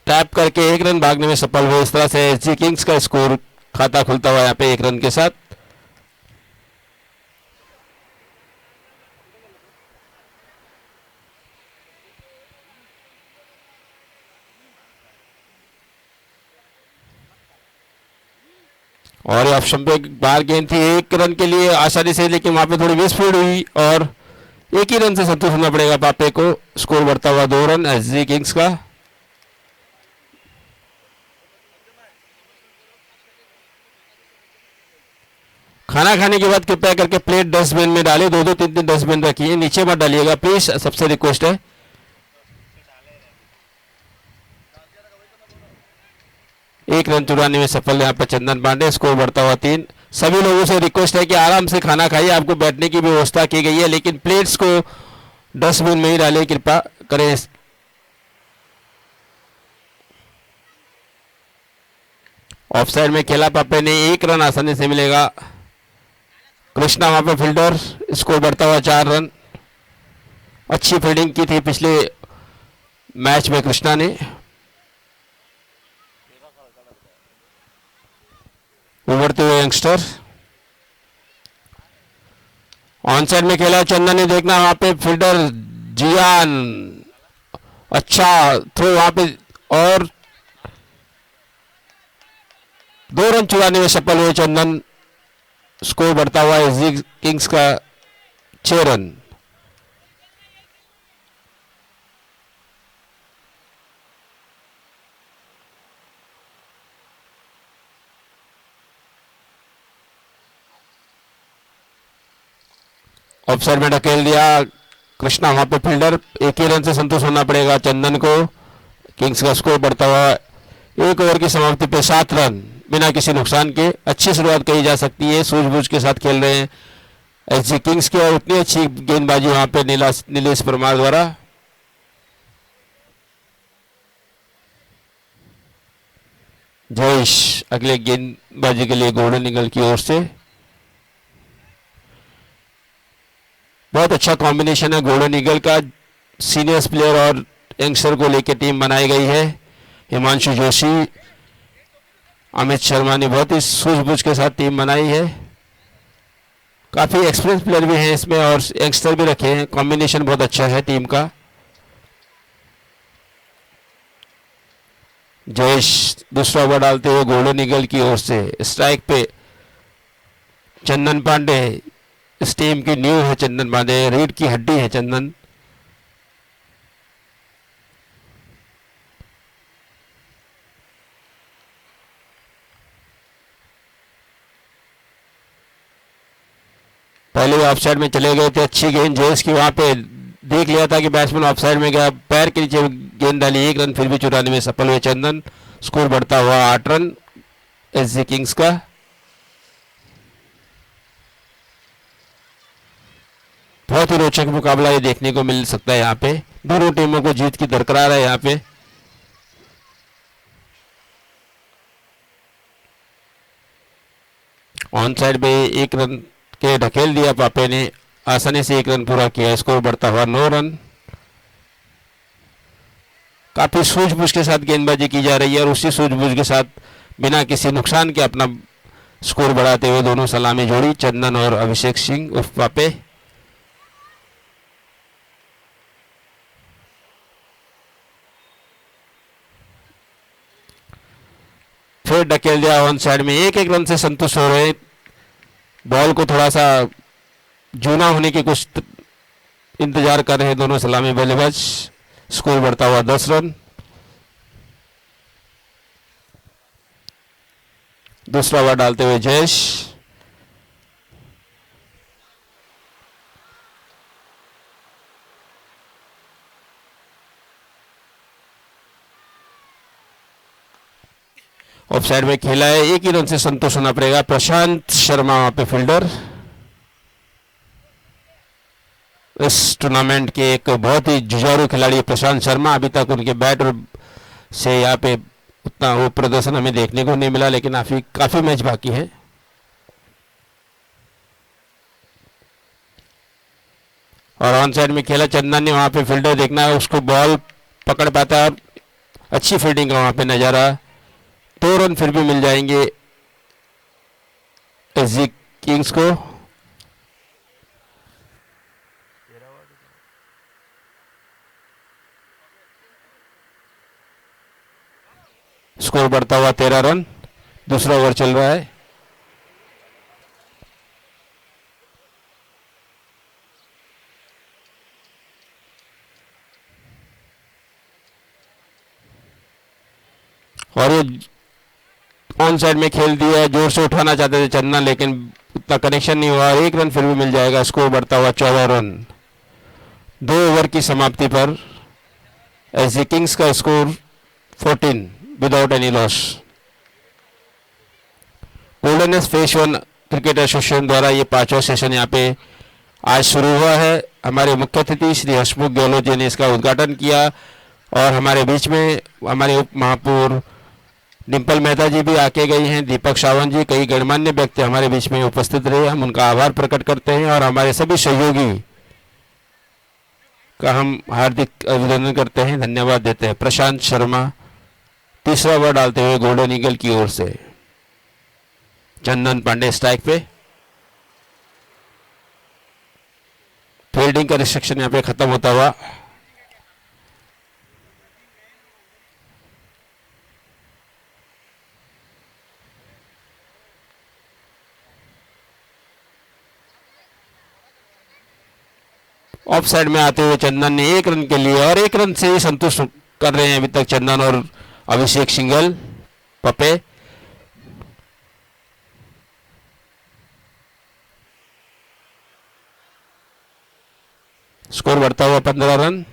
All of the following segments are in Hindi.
टैप करके 1 रन भागने में सफल हुए। इस तरह से एसजी किंग्स का स्कोर खाता खुलता हुआ यहाँ पे 1 रन के साथ। और ऑप्शन पे बाहर गेंद थी 1 रन के लिए आसानी से, लेकिन वहां पे थोड़ी मिसफील्ड हुई और 1 ही रन से संतुष्ट होना पड़ेगा पापे को। स्कोर बढ़ता हुआ 2 रन एसजी किंग्स का। खाना खाने के बाद कृपया करके प्लेट डस्टबिन में डालें। 2-2 3-3 डस्टबिन रखिए, नीचे मत डालिएगा प्लीज, सबसे रिक्वेस्ट है। एक रन चुराने में सफल यहाँ पर चंदन पांडे। स्कोर बढ़ता हुआ 3। सभी लोगों से रिक्वेस्ट है कि आराम से खाना खाइए, आपको बैठने की व्यवस्था की गई है, लेकिन प्लेट्स को डस्टबिन में ही डालें, कृपया करें। ऑफसाइड में खेला पापे ने, 1 रन आसानी से मिलेगा। कृष्णा वहां पर फील्डर। स्कोर बढ़ता हुआ 4 रन। अच्छी फील्डिंग की थी पिछले मैच में कृष्णा ने। उभरते हुए यंगस्टर ऑन साइड में खेला चंदन ने, देखना वहां पे फील्डर जियान, अच्छा थ्रो वहां पे, और 2 रन चुराने में सफल हुए चंदन। स्कोर बढ़ता हुआ एसजी किंग्स का 6 रन। ऑफसाइड में ढकेल दिया कृष्णा वहां पे फील्डर। 1 ही रन से संतुष्ट होना पड़ेगा चंदन को। किंग्स का स्कोर बढ़ता हुआ 1 ओवर की समाप्ति पे 7 रन बिना किसी नुकसान के। अच्छी शुरुआत कही जा सकती है, सूझबूझ के साथ खेल रहे हैं एसजी किंग्स की, और उतनी अच्छी गेंदबाजी वहां पे नीलेश परमार द्वारा। जयेश अगले गेंदबाजी के लिए गोल्डन ईगल की ओर से। बहुत अच्छा कॉम्बिनेशन है गोल्डन ईगल का। सीनियर्स प्लेयर और यंगस्टर को लेकर टीम बनाई गई है। हिमांशु जोशी, अमित शर्मा ने बहुत ही सूझबूझ के साथ टीम बनाई है। काफी एक्सपीरियंस प्लेयर भी हैं इसमें और यंगस्टर भी रखे हैं। कॉम्बिनेशन बहुत अच्छा है टीम का। जयेश दूसरा ओवर डालते हुए गोल्डन ईगल की ओर से। स्ट्राइक पे चंदन पांडे, इस टीम की न्यू है चंदन पांडे, रीढ़ की हड्डी है चंदन। पहले ऑफसाइड में चले गए थे, अच्छी गेंद जयेश की, वहां पे देख लिया था कि बैट्समैन ऑफसाइड में गया, पैर के नीचे गेंद डाली, 1 रन फिर भी चुराने में सफल हुए चंदन। स्कोर बढ़ता हुआ 8 रन एसजी किंग्स का। बहुत ही रोचक मुकाबला ये देखने को मिल सकता है यहाँ पे। दोनों टीमों को जीत की दरकरार है यहाँ पे। ऑन साइड में 1 रन के ढकेल दिया पापे ने, आसानी से 1 रन पूरा किया। स्कोर बढ़ता हुआ 9 रन। काफी सूझबूझ के साथ गेंदबाजी की जा रही है और उसी सूझबूझ के साथ बिना किसी नुकसान के अपना स्कोर बढ़ाते हुए दोनों सलामी जोड़ी चंदन और अभिषेक सिंह उर्फ पापे। फिर ढकेल दिया ऑन साइड में, 1-1 रन से संतुष्ट हो रहे। बॉल को थोड़ा सा जूना होने की कुछ इंतजार कर रहे हैं दोनों सलामी बल्लेबाज। स्कोर बढ़ता हुआ 10 रन। दूसरा ओवर डालते हुए जयेश। ऑफ साइड में खेला है, 1 ही रन से संतोष होना पड़ेगा। प्रशांत शर्मा वहां पे फील्डर। इस टूर्नामेंट के एक बहुत ही जुझारू खिलाड़ी प्रशांत शर्मा। अभी तक उनके बैट से यहाँ पे उतना वो प्रदर्शन हमें देखने को नहीं मिला, लेकिन काफी मैच बाकी है। और ऑन साइड में खेला चंदन ने, वहां पे फील्डर देखना है उसको बॉल पकड़ पाता है। अच्छी फील्डिंग का वहाँ पे नज़ारा। 2 रन फिर भी मिल जाएंगे एसजी किंग्स को। स्कोर बढ़ता हुआ 13 रन। दूसरा ओवर चल रहा है। और ये ऑन साइड में खेल दिया, जोर से उठाना चाहते थे चंदन, लेकिन उतना कनेक्शन नहीं हुआ। 1 रन फिर भी मिल जाएगा। स्कोर बढ़ता हुआ 14 रन। 2 ओवर की समाप्ति पर एसजी किंग्स का score 14 without any loss. Golden face 1 cricket association द्वारा ये 5वां सेशन यहाँ पे आज शुरू हुआ है। हमारे मुख्य अतिथि श्री हसमुख गहलोत जी ने इसका उद्घाटन किया और हमारे बीच में हमारे उप महापौर डिम्पल मेहता जी भी आके गई हैं, दीपक सावंत जी, कई गणमान्य व्यक्ति हमारे बीच में उपस्थित रहे। हम उनका आभार प्रकट करते हैं और हमारे सभी सहयोगी का हम हार्दिक अभिनंदन करते हैं, धन्यवाद देते हैं। प्रशांत शर्मा तीसरा ओवर डालते हुए गोल्डन ईगल की ओर से। चंदन पांडे स्ट्राइक पे। फील्डिंग का रिस्ट्रिक्शन यहाँ पे खत्म होता हुआ। ऑफ साइड में आते हुए चंदन ने 1 रन के लिए और 1 रन से ही संतुष्ट कर रहे हैं अभी तक चंदन और अभिषेक सिंगल पपे। स्कोर बढ़ता हुआ 15 रन।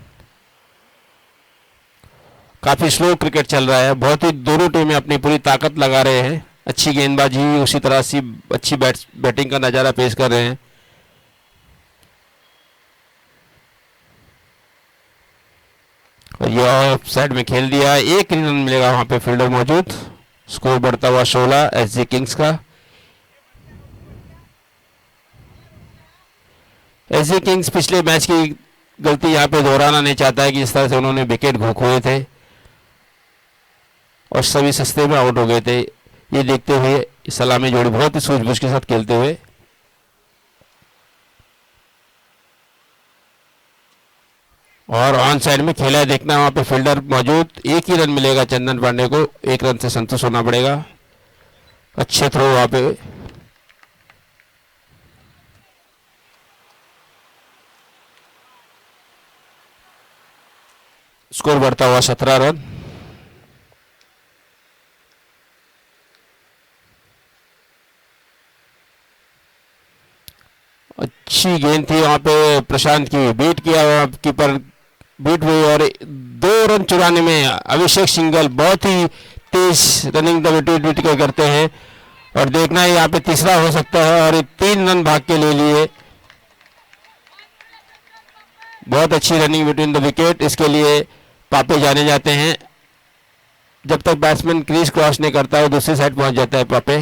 काफी स्लो क्रिकेट चल रहा है, बहुत ही दोनों टीमें अपनी पूरी ताकत लगा रहे हैं। अच्छी गेंदबाजी, उसी तरह से अच्छी बैटिंग का नजारा पेश कर रहे हैं। और ये ऑफ साइड में खेल दिया। 1 रन मिलेगा वहां पे फील्डर मौजूद। स्कोर बढ़ता हुआ 16 एसजी किंग्स का। एसजी किंग्स पिछले मैच की गलती यहाँ पे दोहराना नहीं चाहता है कि इस तरह से उन्होंने विकेट खोए थे और सभी सस्ते में आउट हो गए थे। ये देखते हुए सलामी जोड़ी बहुत ही सूझबूझ के साथ खेलते हुए और ऑन साइड में खेला है, देखना वहां पे फील्डर मौजूद। 1 ही रन मिलेगा चंदन पांडे को, 1 रन से संतुष्ट होना पड़ेगा। अच्छे थ्रो वहां पे। स्कोर बढ़ता हुआ 17 रन। अच्छी गेंद थी वहां पे प्रशांत की, बीट किया कीपर, बीट हुई और 2 रन चुराने में अभिषेक सिंगल बहुत ही तेज रनिंग विकेट करते हैं और देखना है यहाँ पे तीसरा हो सकता है और 3 रन भाग के ले लिए। बहुत अच्छी रनिंग बिटवीन द विकेट, इसके लिए पापे जाने जाते हैं। जब तक बैट्समैन क्रीज क्रॉस नहीं करता है दूसरी साइड पहुंच जाता है पापे।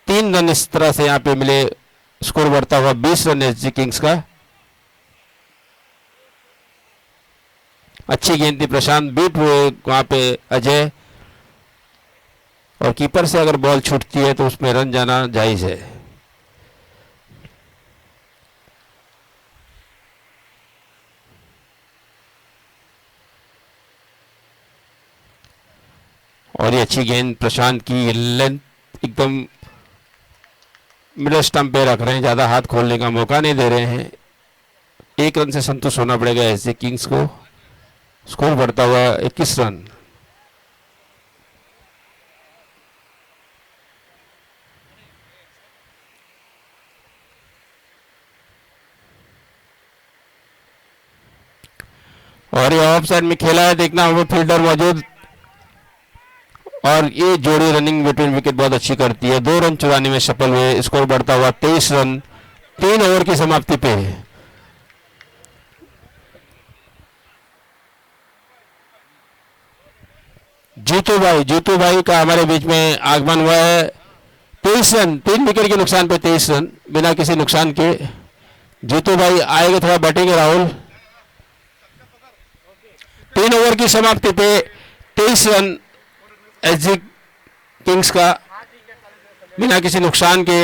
3 रन इस तरह से यहाँ पे मिले। स्कोर बढ़ता हुआ 20 रन एसजी किंग्स का। अच्छी गेंद थी, प्रशांत बीट हुए वहां पे अजय, और कीपर से अगर बॉल छूटती है तो उसमें रन जाना जायज है। और ये अच्छी गेंद प्रशांत की, लेंथ एकदम मिडल स्टंप पे रख रहे हैं, ज्यादा हाथ खोलने का मौका नहीं दे रहे हैं। 1 रन से संतुष्ट होना पड़ेगा एसजी किंग्स को। स्कोर बढ़ता हुआ 21 रन। और ये ऑफ साइड में खेला है, देखना वो फील्डर मौजूद और ये जोड़ी रनिंग बिटवीन विकेट बहुत अच्छी करती है। 2 रन चुराने में सफल हुए। स्कोर बढ़ता हुआ 23 रन 3 ओवर की समाप्ति पे। जीतू भाई का हमारे बीच में आगमन हुआ है। 23 रन, 3 विकेट के नुकसान पे 23 रन बिना किसी नुकसान के। जीतू भाई आएगा, थोड़ा बैठेंगे राहुल। 3 ओवर की समाप्ति पे 23 रन एसजी किंग्स का बिना किसी नुकसान के।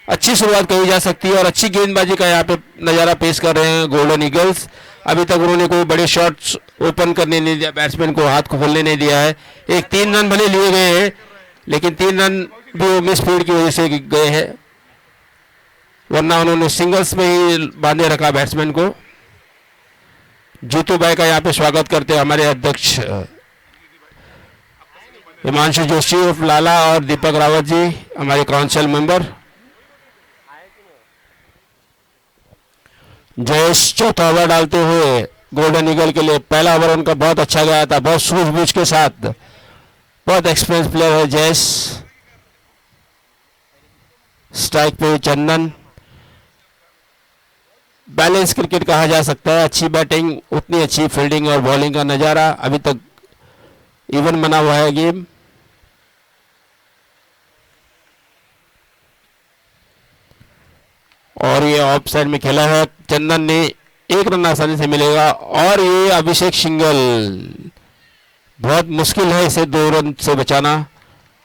अच्छी शुरुआत कही जा सकती है और अच्छी गेंदबाजी का यहाँ पे नज़ारा पेश कर रहे हैं गोल्डन ईगल्स। अभी तक उन्होंने कोई बड़े शॉट्स ओपन करने नहीं दिया, बैट्समैन को हाथ को खोलने नहीं दिया है। एक 3 रन भले लिए गए हैं लेकिन 3 रन भी वो मिस फील्ड की वजह से गए हैं, वरना उन्होंने सिंगल्स में ही बांधे रखा बैट्समैन को। जीतू भाई का यहाँ पे स्वागत करते हैं हमारे अध्यक्ष हिमांशु जोशी उर्फ लाला और दीपक रावत जी हमारे काउंसिल मेंबर। जयेश चौथा ओवर डालते हुए गोल्डन ईगल के लिए। पहला ओवर उनका बहुत अच्छा गया था, बहुत सूझबूझ के साथ। बहुत एक्सपीरियंस प्लेयर है जयेश। स्ट्राइक पे चंदन। बैलेंस क्रिकेट कहा जा सकता है, अच्छी बैटिंग उतनी अच्छी फील्डिंग और बॉलिंग का नजारा। अभी तक इवन बना हुआ है गेम। और ये ऑफ साइड में खेला है, चंदन ने 1 रन आसानी से मिलेगा। और ये अभिषेक सिंगल, बहुत मुश्किल है इसे 2 रन से बचाना।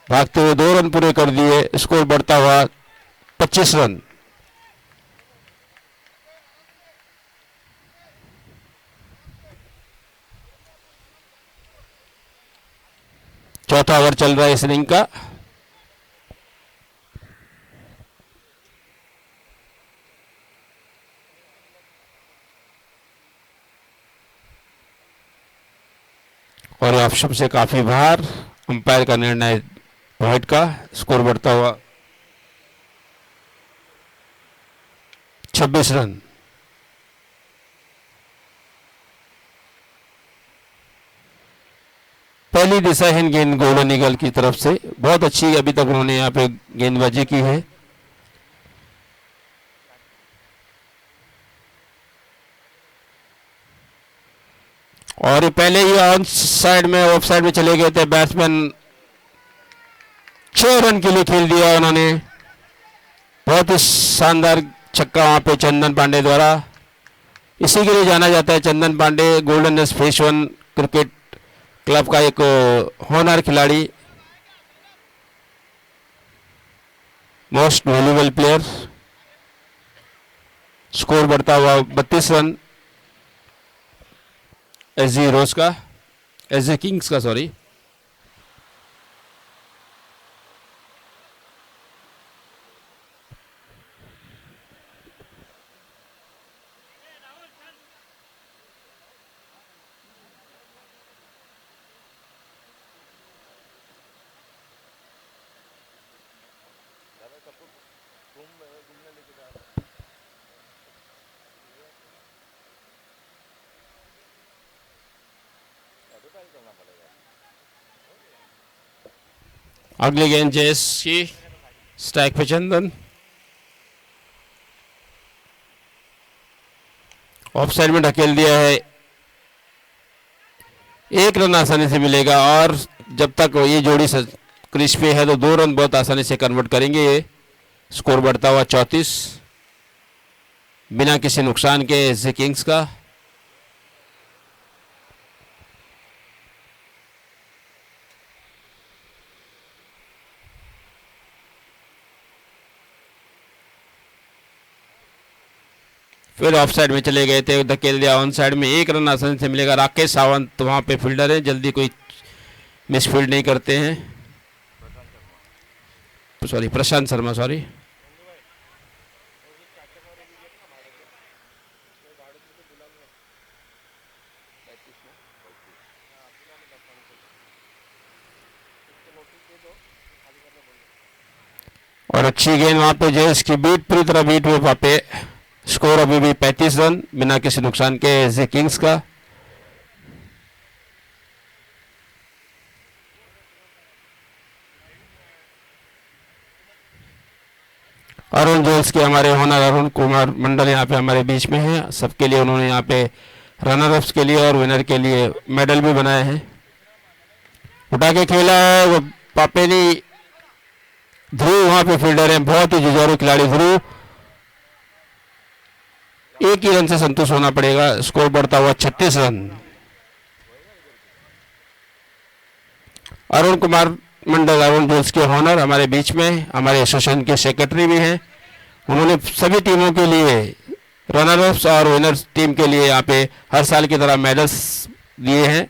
भागते हुए 2 रन पूरे कर दिए, स्कोर बढ़ता हुआ 25 रन। चौथा ओवर चल रहा है इस इनिंग का। और ऑप्शन से काफी बाहर, अंपायर का निर्णय वाइड का। स्कोर बढ़ता हुआ 26 रन। पहली दिशाहीन गेंद गोल्डन ईगल की तरफ से, बहुत अच्छी अभी तक उन्होंने यहाँ पे गेंदबाजी की है। और पहले ही ऑन साइड में ऑफ साइड में चले गए थे बैट्समैन। 6 रन के लिए खेल दिया उन्होंने। बहुत ही शानदार छक्का वहां पे चंदन पांडे द्वारा। इसी के लिए जाना जाता है Chandan Pandey, golden ace face 1 cricket club का एक होनहार खिलाड़ी, मोस्ट वैल्यूएबल प्लेयर। स्कोर बढ़ता हुआ 32 रन एसजी रोज का, एसजी किंग्स का, सॉरी। अगली गेंद जयेश की, स्ट्राइक पे चंदन। ऑफ साइड में ढकेल दिया है, 1 रन आसानी से मिलेगा। और जब तक ये जोड़ी क्रीज पे है तो 2 रन बहुत आसानी से कन्वर्ट करेंगे ये। स्कोर बढ़ता हुआ 34 बिना किसी नुकसान के एसजी किंग्स का। फिर ऑफ साइड में चले गए थे, धकेल दिया ऑन साइड में। 1 रन आसानी से मिलेगा। राकेश सावंत वहां पे फील्डर है, जल्दी कोई मिस फील्ड नहीं करते हैं। सॉरी, प्रशांत शर्मा, सॉरी। और अच्छी गेंद वहां पे जयेश की बीट, पूरी तरह बीट हुए वहां पे। स्कोर अभी भी 35 रन बिना किसी नुकसान के एसजी किंग्स का। अरुण जोल्स के हमारे होनर अरुण कुमार मंडल यहाँ पे हमारे बीच में हैं। सबके लिए उन्होंने यहाँ पे रनर अप्स के लिए और विनर के लिए मेडल भी बनाए हैं। उठा के खेला है वो पापेनी ध्रुव, वहां पे फील्डर है, बहुत ही जुझारू खिलाड़ी ध्रुव। 1 ही रन से संतुष्ट होना पड़ेगा। स्कोर बढ़ता हुआ 36 रन। अरुण कुमार मंडल, अरुण जुल्स के ऑनर हमारे बीच में, हमारे एसोसिएशन के सेक्रेटरी भी हैं। उन्होंने सभी टीमों के लिए, रनर अप्स और विनर्स टीम के लिए यहाँ पे हर साल की तरह मेडल्स दिए हैं।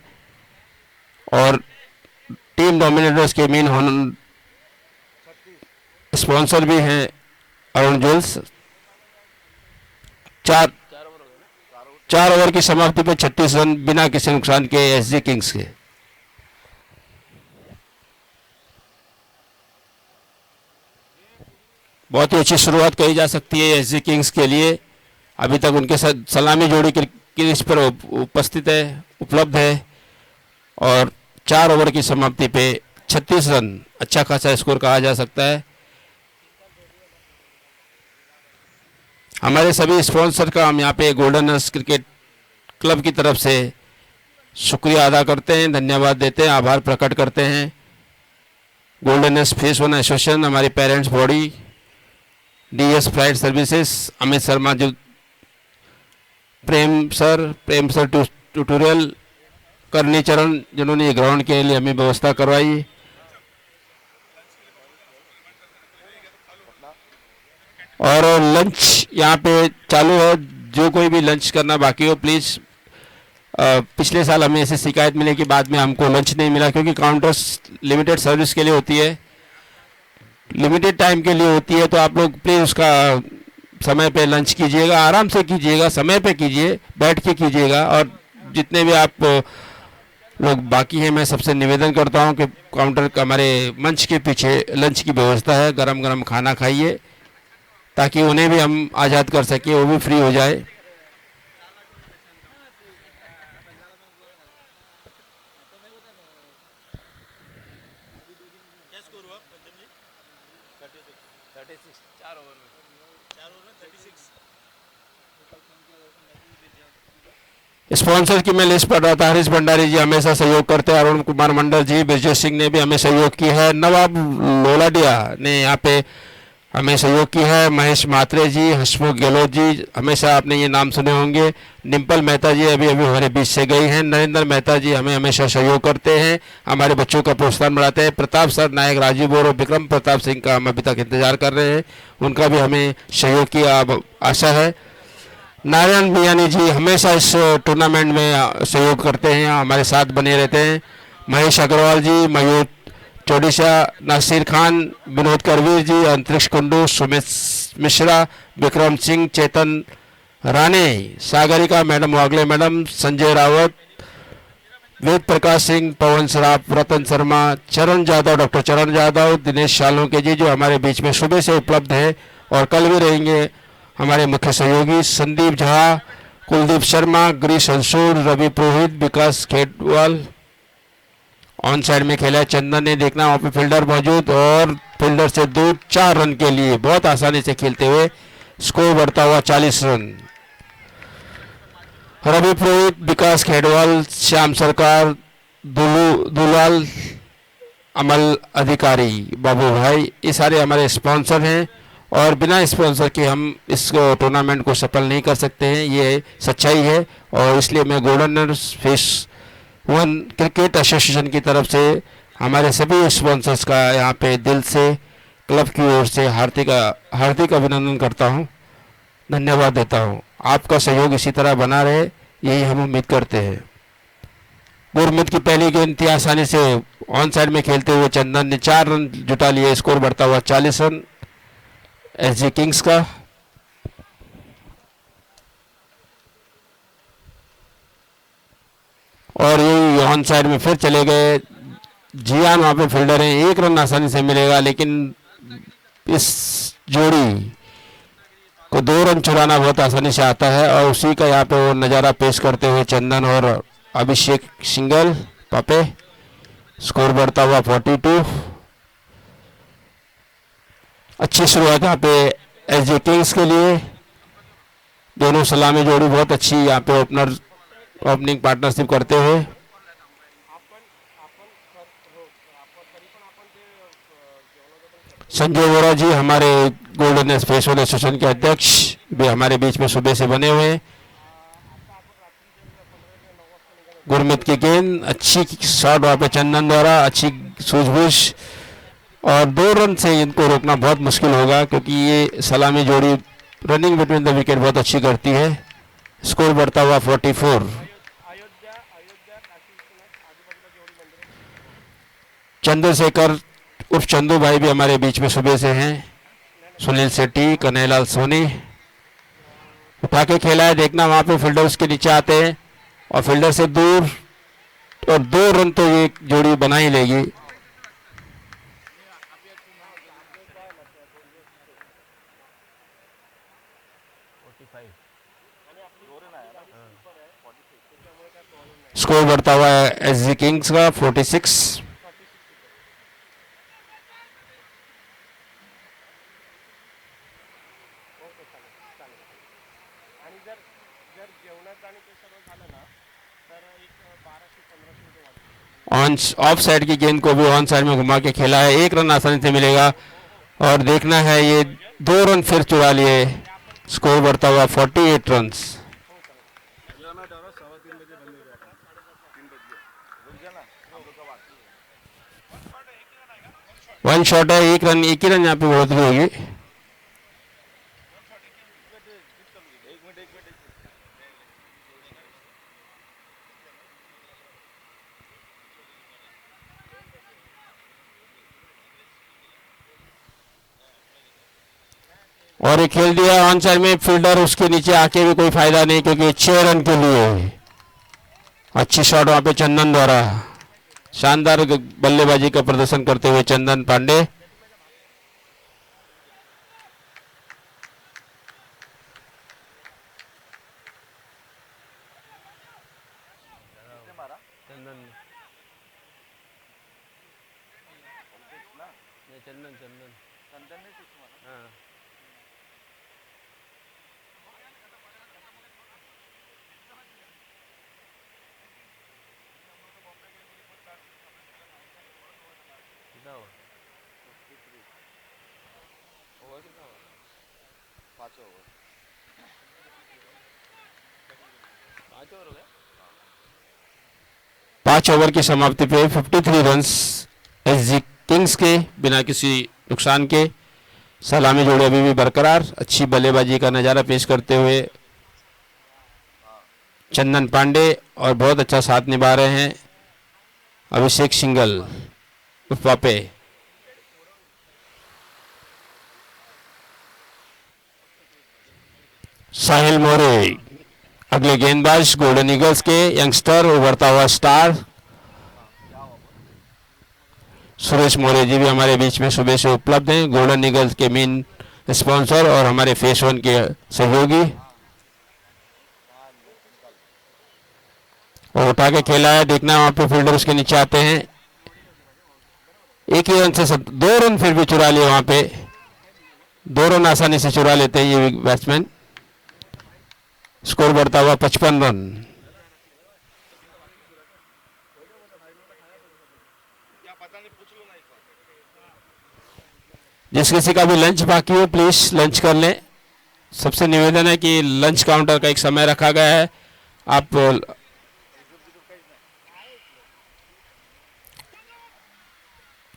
और टीम डोमिनेटर्स के मेन स्पॉन्सर भी हैं अरुण जुल्स। चार ओवर की समाप्ति पर 36 रन बिना किसी नुकसान के एसजी किंग्स के। बहुत ही अच्छी शुरुआत कही जा सकती है एसजी किंग्स के लिए। अभी तक उनके साथ सलामी जोड़ी क्रीज पर उपस्थित है, उपलब्ध है। और 4 ओवर की समाप्ति पे 36 रन अच्छा खासा स्कोर कहा जा सकता है। हमारे सभी स्पॉन्सर का हम यहाँ पे गोल्डनर्स क्रिकेट क्लब की तरफ से शुक्रिया अदा करते हैं, धन्यवाद देते हैं, आभार प्रकट करते हैं। गोल्डनर्स फेस 1 एसोसिएशन, हमारी parents body, DS flight services, Amit Sharma जो प्रेम सर ट्यूटोरियल, करनी चरण जिन्होंने ये ग्राउंड के लिए हमें व्यवस्था करवाई। और लंच यहाँ पे चालू है, जो कोई भी लंच करना बाकी हो प्लीज़। पिछले साल हमें ऐसी शिकायत मिली कि बाद में हमको लंच नहीं मिला, क्योंकि काउंटर्स लिमिटेड सर्विस के लिए होती है, लिमिटेड टाइम के लिए होती है। तो आप लोग प्लीज़ उसका समय पे लंच कीजिएगा, आराम से कीजिएगा, समय पे कीजिए, बैठ के कीजिएगा। और जितने भी आप लोग बाकी हैं, मैं सबसे निवेदन करता हूं कि काउंटर हमारे मंच के पीछे लंच की व्यवस्था है, गरम गरम खाना खाइए, ताकि उन्हें भी हम आज़ाद कर सकें, वो भी फ्री हो जाए। स्पॉन्सर की मैं लिस्ट पढ़ रहा था। हरीश भंडारी जी हमेशा सहयोग करते हैं, अरुण कुमार मंडल जी, ब्रजेश सिंह ने भी हमें सहयोग किया है, नवाब लोलाडिया ने यहाँ पे हमें सहयोग किया है, महेश मात्रे जी, हसमुख गहलोत जी, हमेशा आपने ये नाम सुने होंगे। डिम्पल मेहता जी अभी हमारे बीच से गई हैं। नरेंद्र मेहता जी हमें हमेशा सहयोग करते हैं, हमारे बच्चों का प्रोत्साहन बढ़ाते हैं। प्रताप सर, नायक राजीव बोर और विक्रम प्रताप सिंह का हम अभी तक इंतजार कर रहे हैं, उनका भी हमें सहयोग की आशा है। नारायण मियानी जी हमेशा इस टूर्नामेंट में सहयोग करते हैं, हमारे साथ बने रहते हैं। महेश अग्रवाल जी, मयूर चौडिशा, नासिर खान, विनोद करवीर जी, अंतरिक्ष कुंडू, सुमित मिश्रा, विक्रम सिंह, चेतन राणे, सागरिका मैडम, वागले मैडम, संजय रावत, वेद प्रकाश सिंह, पवन सराफ, रतन शर्मा, चरण यादव, डॉक्टर चरण यादव, दिनेश शालोंके जी जो हमारे बीच में सुबह से उपलब्ध है और कल भी रहेंगे। हमारे मुख्य सहयोगी संदीप झा, कुलदीप शर्मा, गिरीश अंशुर, रवि पुरोहित, विकास खेडवाल। ऑन साइड में खेला है चंदन ने, देखना वहाँ पे फील्डर मौजूद और फील्डर से दूर 4 रन के लिए बहुत आसानी से खेलते हुए स्कोर बढ़ता हुआ 40 रन। रवि पुरोहित, विकास खेडवाल, श्याम सरकार, दुलाल, अमल अधिकारी, बाबू भाई, ये सारे हमारे स्पॉन्सर हैं। और बिना स्पॉन्सर के हम इस टूर्नामेंट को सफल नहीं कर सकते हैं, ये सच्चाई है। और इसलिए मैं गोल्डनर्स फेस 1 क्रिकेट एसोसिएशन की तरफ से हमारे सभी स्पॉन्सर्स का यहाँ पे दिल से, क्लब की ओर से हार्दिक अभिनंदन करता हूँ, धन्यवाद देता हूँ। आपका सहयोग इसी तरह बना रहे, यही हम उम्मीद करते हैं। गुरमीत की पहली गेंद थी, आसानी से ऑन साइड में खेलते हुए चंदन ने 4 रन जुटा लिए, स्कोर बढ़ता हुआ 40 रन एसजी किंग्स का। और ये ऑन साइड में फिर चले गए, जियान वहां पे फील्डर हैं, 1 रन आसानी से मिलेगा, लेकिन इस जोड़ी को 2 रन चुराना बहुत आसानी से आता है। और उसी का यहाँ पे वो नज़ारा पेश करते हुए चंदन और अभिषेक सिंगल पापे, स्कोर बढ़ता हुआ 42। अच्छी शुरुआत यहाँ पे एसजी किंग्स के लिए, दोनों सलामी जोड़ी बहुत अच्छी यहाँ पे ओपनिंग पार्टनरशिप करते हुए। संजय वोरा जी हमारे गोल्डन फेस 1 एसोसिएशन के अध्यक्ष भी हमारे बीच में सुबह से बने हुए हैं। गुरमीत की गेंद, अच्छी शॉट वहाँ पे चंदन द्वारा, अच्छी सूझबूझ, और 2 रन से इनको रोकना बहुत मुश्किल होगा क्योंकि ये सलामी जोड़ी रनिंग बिटवीन द विकेट बहुत अच्छी करती है। स्कोर बढ़ता हुआ 44। चंद्रशेखर उर्फ चंदू भाई भी हमारे बीच में सुबह से हैं। सुनील शेट्टी, कन्हैयालाल सोनी, उठा के खेला है, देखना वहां पे फील्डर उसके नीचे आते हैं और फील्डर से दूर, और 2 रन तो ये जोड़ी बना ही लेगी। स्कोर बढ़ता हुआ है एसजी किंग्स का 46। ऑन ऑफ साइड की गेंद को भी ऑन साइड में घुमा के खेला है, 1 रन आसानी से मिलेगा, और देखना है ये 2 रन फिर चुरा लिए। स्कोर बढ़ता हुआ 48 रन। 1 शॉट है, 1 रन, 1 ही रन यहाँ पे बढ़ोतरी होगी। और ये खेल दिया ऑन साइड में, फील्डर उसके नीचे आके भी कोई फायदा नहीं क्योंकि 6 रन के लिए अच्छी शॉट वहां पे चंदन द्वारा। शानदार बल्लेबाजी का प्रदर्शन करते हुए चंदन पांडे। पांच ओवर की समाप्ति पे 53 रन एसजी किंग्स के बिना किसी नुकसान के। सलामी जोड़े अभी भी बरकरार, अच्छी बल्लेबाजी का नजारा पेश करते हुए चंदन पांडे, और बहुत अच्छा साथ निभा रहे हैं अभिषेक सिंगल उर्फ पापे। साहिल मोरे अगले गेंदबाज गोल्डन ईगल्स के यंगस्टर, उभरता हुआ स्टार। सुरेश मोरे जी भी हमारे बीच में सुबह से उपलब्ध हैं, गोल्डन ईगल्स के मेन स्पॉन्सर और हमारे फेस 1 के सहयोगी। और उठा के खेला है, देखना वहां पे फील्डर उसके नीचे आते हैं। 1 ही रन से 2 रन फिर भी चुरा लिए वहां पे, 2 रन आसानी से चुरा लेते हैं ये बैट्समैन। स्कोर बढ़ता हुआ 55 रन। जिस किसी का भी लंच बाकी हो प्लीज लंच कर लें। सबसे निवेदन है कि लंच काउंटर का एक समय रखा गया है, आप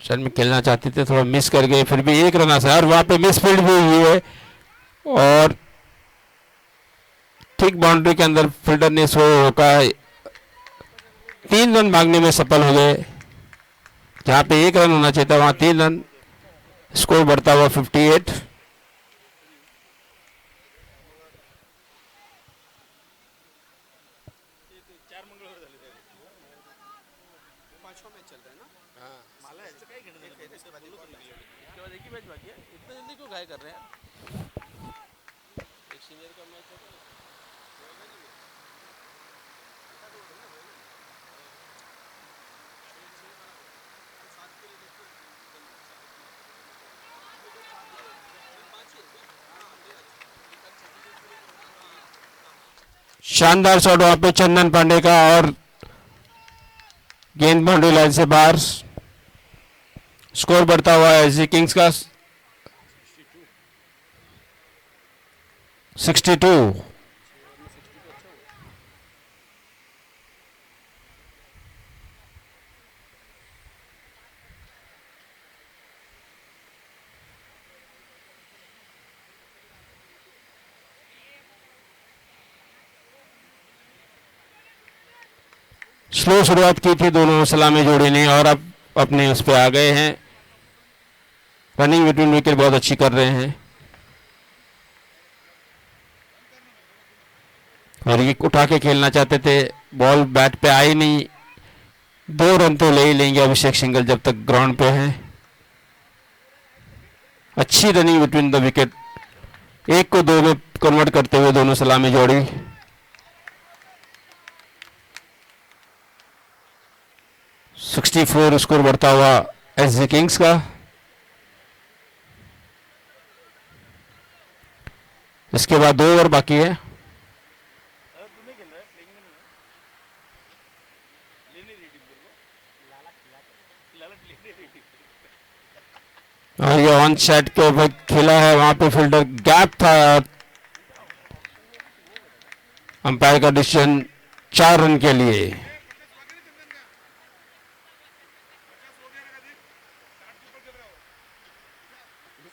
चल में खेलना चाहते थे, थोड़ा मिस कर गए, फिर भी 1 रन आसा, और वहां पे मिस फील्ड भी हुई है और ठीक बाउंड्री के अंदर फील्डर ने सो होका 3 रन भागने में सफल हो गए। जहां पे 1 रन होना चाहिए था वहां 3 रन। स्कोर बढ़ता हुआ 58। कर रहे हैं एक सीनियर का मैच है। शानदार शॉट वहां पे चंदन पांडे का, और गेंद बाउंड्री लाइन से बाहर। स्कोर बढ़ता हुआ है एसजी किंग्स का 62। स्लो शुरुआत की थी दोनों सलामी जोड़ी ने और अब अपने उस पे आ गए हैं। रनिंग बिटवीन विकेट बहुत अच्छी कर रहे हैं और ये उठा के खेलना चाहते थे, बॉल बैट पे आई नहीं। 2 रन तो ले ही लेंगे अभिषेक सिंघल जब तक ग्राउंड पे है। अच्छी रनिंग बिटवीन द विकेट, 1 को 2 में कन्वर्ट करते हुए दोनों सलामी जोड़ी। सिक्सटी 64 स्कोर बढ़ता हुआ एसजी किंग्स का। इसके बाद 2 ओवर बाकी है। और ये ऑन सेट के ऊपर खेला है, वहां पे फील्डर गैप था। अंपायर का डिसीजन 4 रन के लिए।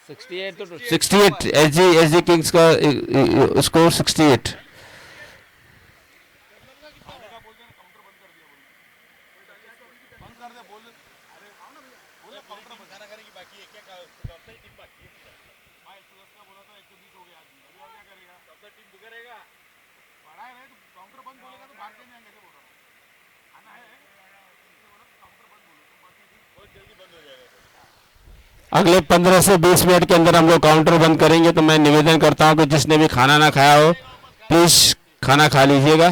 68 एसजी किंग्स का स्कोर 68। अगले 15 से 20 मिनट के अंदर हम लोग काउंटर बंद करेंगे, तो मैं निवेदन करता हूं कि जिसने भी खाना ना खाया हो प्लीज खाना खा लीजिएगा।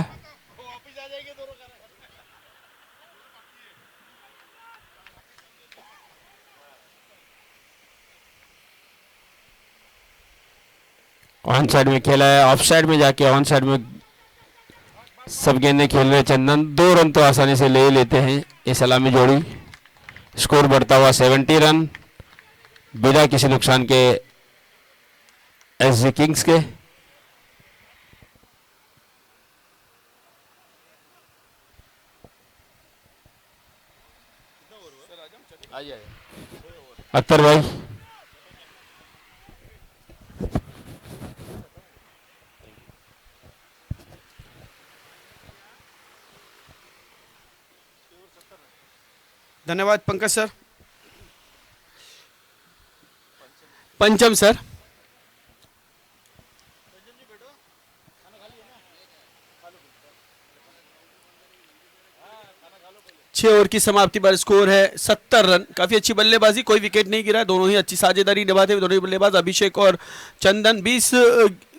ऑन साइड में खेला है, ऑफ साइड में जाके ऑन साइड में सब गेंदें खेल रहे चंदन। 2 रन तो आसानी से ले लेते हैं ये सलामी जोड़ी। स्कोर बढ़ता हुआ 70 रन बिना किसी नुकसान के एसजी किंग्स के। अख्तर भाई धन्यवाद पंकज सर। पंचम सर। छह ओवर की समाप्ति पर स्कोर है 70 रन। काफी अच्छी बल्लेबाजी, कोई विकेट नहीं गिरा, दोनों ही अच्छी साझेदारी निभाते हुए दोनों ही बल्लेबाज अभिषेक और चंदन। 20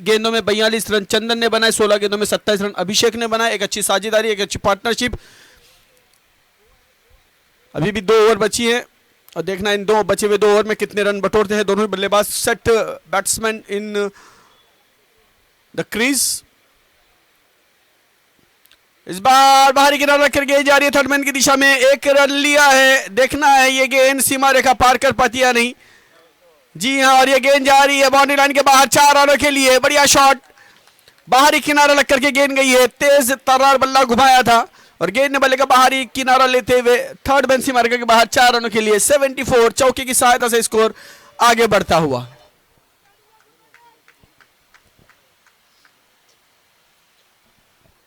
गेंदों में 42 रन चंदन ने बनाए, 16 गेंदों में 27 रन अभिषेक ने बनाए। एक अच्छी साझेदारी, एक अच्छी पार्टनरशिप। अभी भी 2 ओवर बची है और देखना इन 2 बचे हुए 2 ओवर में कितने रन बटोरते हैं दोनों ही बल्लेबाज। Set batsman in the crease. इस बार बाहरी किनारा रखकर गेंद जा रही है थर्डमैन की दिशा में। 1 रन लिया है, देखना है ये गेंद सीमा रेखा पार कर पाती या नहीं। जी हां, और ये गेंद जा रही है बाउंड्री लाइन के बाहर 4 रनों के लिए। बढ़िया शॉट, बाहरी किनारा लग करके गेंद गई है। तेज तर्रार बल्ला घुमाया था और गेंद ने बल्ले का बाहरी किनारा लेते हुए थर्ड मैन सीमा रेखा के बाहर 4 रनों के लिए 74। चौके की सहायता से स्कोर आगे बढ़ता हुआ।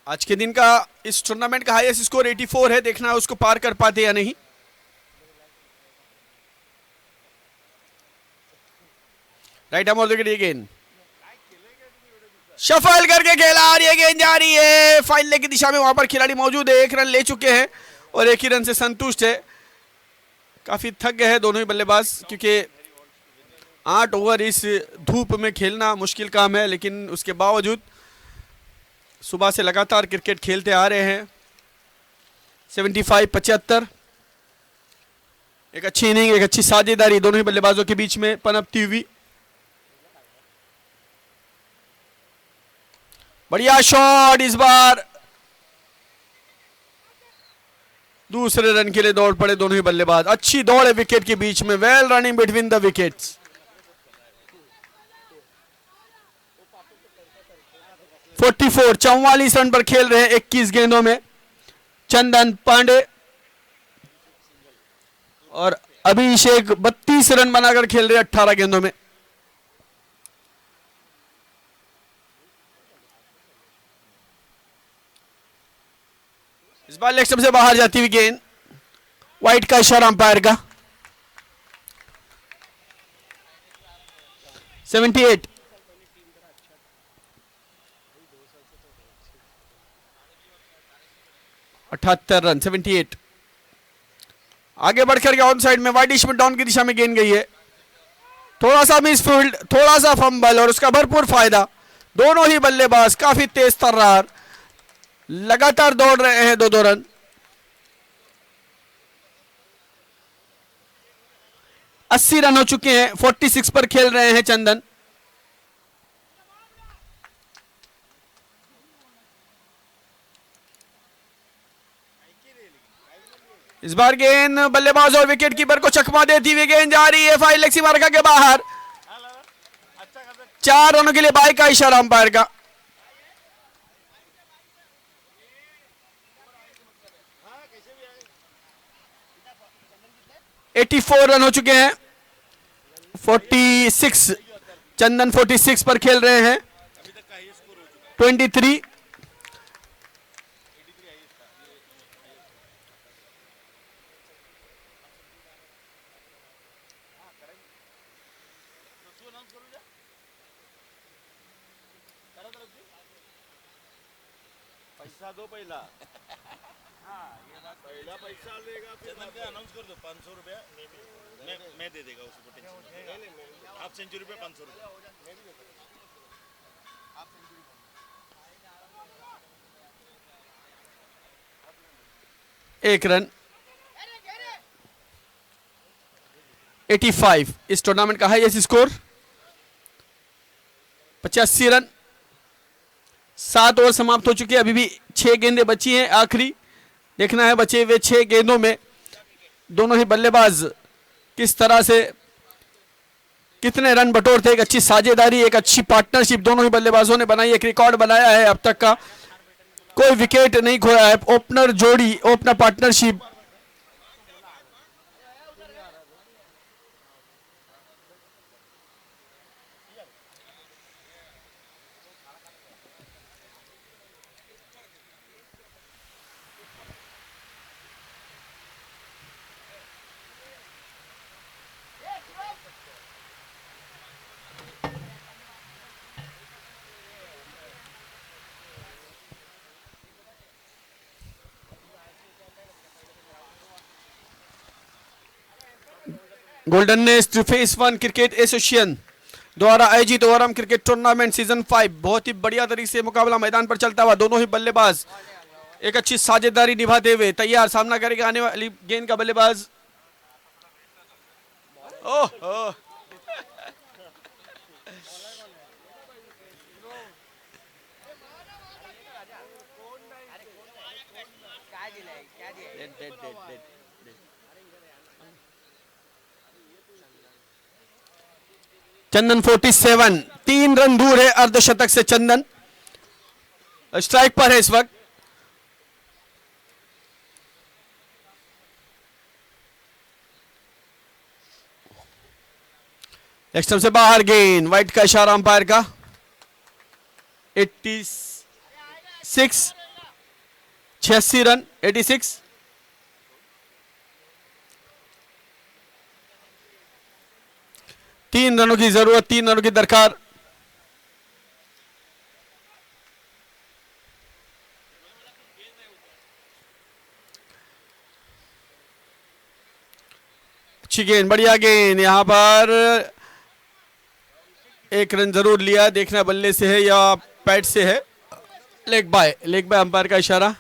आज के दिन का इस टूर्नामेंट का हाईएस्ट स्कोर 84 है, देखना है उसको पार कर पाते या नहीं। Right arm of the wicket, गेंद शफल करके खेला और ये गेंद जा रही है फाइन लेग की दिशा में। वहां पर खिलाड़ी मौजूद है, 1 रन ले चुके हैं और 1 ही रन से संतुष्ट है। काफी थक गए हैं दोनों ही बल्लेबाज, क्योंकि 8 ओवर इस धूप में खेलना मुश्किल काम है, लेकिन उसके बावजूद सुबह से लगातार क्रिकेट खेलते आ रहे हैं। 75-75, एक अच्छी इनिंग, एक अच्छी साझेदारी दोनों ही बल्लेबाजों के बीच में पनपती हुई। बढ़िया शॉट, इस बार दूसरे रन के लिए दौड़ पड़े दोनों ही बल्लेबाज। अच्छी दौड़ है विकेट के बीच में, well running between the wickets. 44 run पर खेल रहे हैं 21 गेंदों में चंदन पांडे, और अभिषेक 32 रन बनाकर खेल रहे हैं 18 गेंदों में। इस इस बार लेग स्टंप से बाहर जाती हुई गेंद, वाइट का इशारा अंपायर का। 78। रन 78। आगे बढ़कर के ऑन साइड में वाइड में डाउन की दिशा में गेंद गई है, थोड़ा सा मिस फील्ड, थोड़ा सा फंबल और उसका भरपूर फायदा। दोनों ही बल्लेबाज काफी तेज तर्रार, लगातार दौड़ रहे हैं 2-2 रन। 80 रन हो चुके हैं, 46 पर खेल रहे हैं चंदन। इस बार गेंद बल्लेबाज और विकेट कीपर को चकमा देती हुई गेंद जा रही है फाइल लेग सीमा रेखा के बाहर। 4 रनों के लिए बाई का इशारा अंपायर का। ...84 रन हो चुके हैं। 46 चंदन 46 पर खेल रहे हैं। 23। पैसा दो पहला। पहला पैसा लेगा फिर अनाउंस कर दो 500 रुपया मैं दे देगा उसको, टेंशन हाफ सेंचुरी पे 500 रुपया। एक रन। 85 इस टूर्नामेंट का हाईएस्ट स्कोर। 85 रन। 7 ओवर समाप्त हो चुके हैं, अभी भी 6 गेंदें बची हैं आखिरी। देखना है बचे हुए 6 गेंदों में दोनों ही बल्लेबाज किस तरह से कितने रन बटोरते। एक अच्छी साझेदारी, एक अच्छी पार्टनरशिप दोनों ही बल्लेबाजों ने बनाई, एक रिकॉर्ड बनाया है अब तक का। कोई विकेट नहीं खोया है। ओपनर जोड़ी, opener partnership golden nest face 1 cricket association द्वारा आयोजित ओवरआर्म क्रिकेट टूर्नामेंट सीजन 5 बहुत ही बढ़िया तरीके से मुकाबला मैदान पर चलता हुआ। दोनों ही बल्लेबाज एक अच्छी साझेदारी निभाते हुए तैयार, सामना करेगा आने वाली गेंद का बल्लेबाज। ओह चंदन 47, 3 रन दूर है अर्धशतक से। चंदन स्ट्राइक पर है इस वक्त। लेग स्टंप से बाहर गेंद, वाइट का इशारा अंपायर का। 86 रन। 86। तीन रनों की जरूरत, 3 रनों की दरकार। अच्छी गेंद, बढ़िया गेंद। यहां पर 1 रन जरूर लिया, देखना बल्ले से है या पैड से है। लेग बाय अंपायर का इशारा।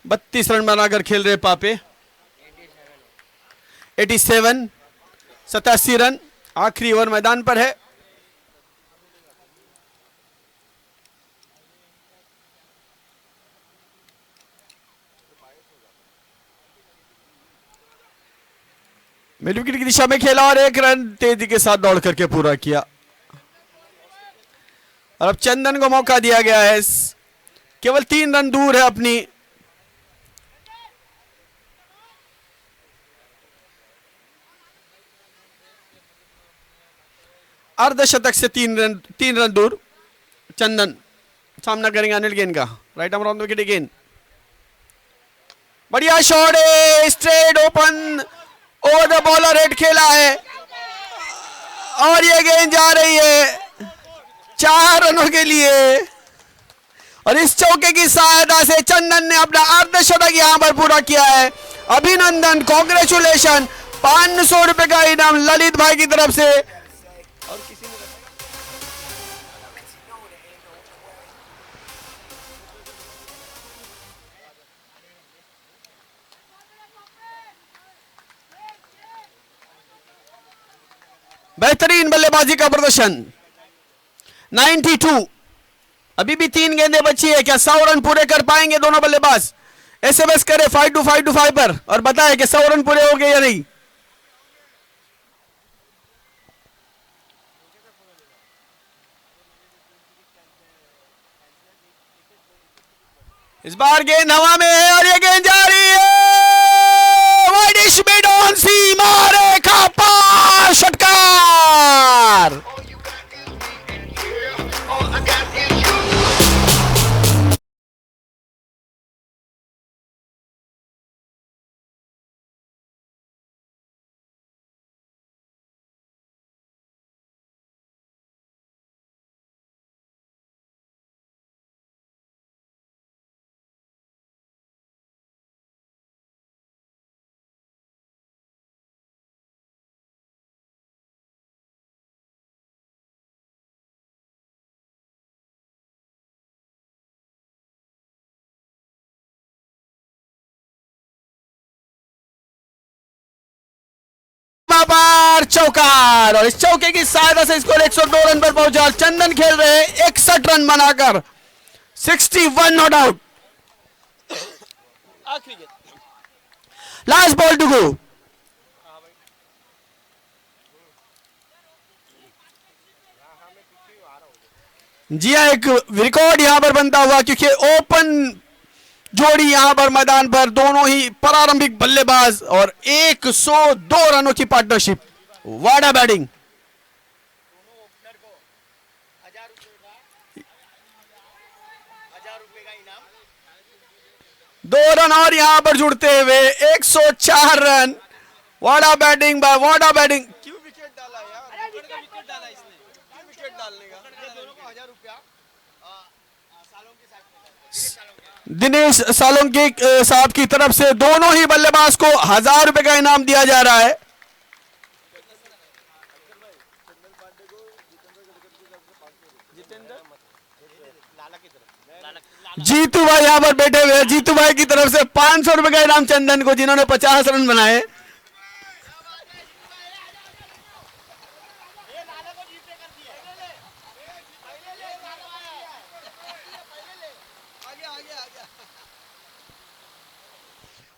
32 रन बनाकर खेल रहे पापे। 87 87 रन। आखिरी ओवर मैदान पर है। मिड विकेट की दिशा में खेला और 1 रन तेजी के साथ दौड़ करके पूरा किया। और अब चंदन को मौका दिया गया है, केवल 3 रन दूर है अपनी अर्धशतक से। 3 रन दूर चंदन सामना करेंगे अनिल गेन का। Right arm on the wicket again, बढ़िया शॉट है, straight open over the bowler head खेला है और ये गेंद जा रही है 4 रनों के लिए और इस चौके की सहायता से चंदन ने अपना अर्धशतक यहां पर पूरा किया है। अभिनंदन, कांग्रेचुलेशन। 500 रुपए का इनाम ललित भाई की तरफ से। और किसी ने बेहतरीन बल्लेबाजी का प्रदर्शन। 92, अभी भी 3 गेंदें बची है। क्या 100 रन पूरे कर पाएंगे दोनों बल्लेबाज? एसएमएस करें 5252 पर और बताएं कि 100 रन पूरे हो गए या नहीं। इस बार गेंद हवा में है और ये गेंद जा रही है वाइड मिड ऑन सीमा रेखा पार, षटकार। बार चौकार और इस चौके की सहायता से स्कोर 102 रन पर पहुंचा। चंदन खेल रहे 61 रन बनाकर 61 not out. Last ball to go. जी हाँ, एक रिकॉर्ड यहां पर बनता हुआ क्योंकि ओपन जोड़ी यहां पर मैदान पर, दोनों ही प्रारंभिक बल्लेबाज और 102 रनों की पार्टनरशिप। वाड़ा बैटिंग। दो रन और यहां पर जुड़ते हुए 104 रन। वाड़ा बैटिंग बाय वाड़ा बैटिंग। क्यों विकेट डाला यार? विकेट डाला इसने, क्यों विकेट डालने का? दोनों को 1000 रुपया दिनेश सालोंकी साहब की तरफ से दोनों ही बल्लेबाज को 1000 रुपए का इनाम दिया जा रहा है। जीतू भाई यहां पर बैठे हुए हैं। जीतू भाई की तरफ से 500 रुपए का इनाम चंदन को, जिन्होंने 50 रन बनाए।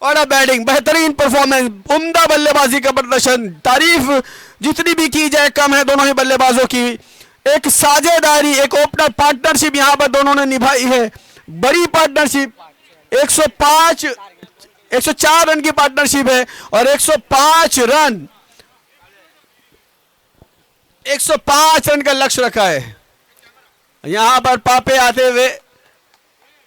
और बैटिंग, बेहतरीन परफॉर्मेंस, उम्दा बल्लेबाजी का प्रदर्शन। तारीफ जितनी भी की जाए कम है दोनों ही बल्लेबाजों की। एक साझेदारी, एक ओपनर पार्टनरशिप यहां पर दोनों ने निभाई है, बड़ी पार्टनरशिप। 104 रन की पार्टनरशिप है और 105 रन का लक्ष्य रखा है। यहां पर पापे आते हुए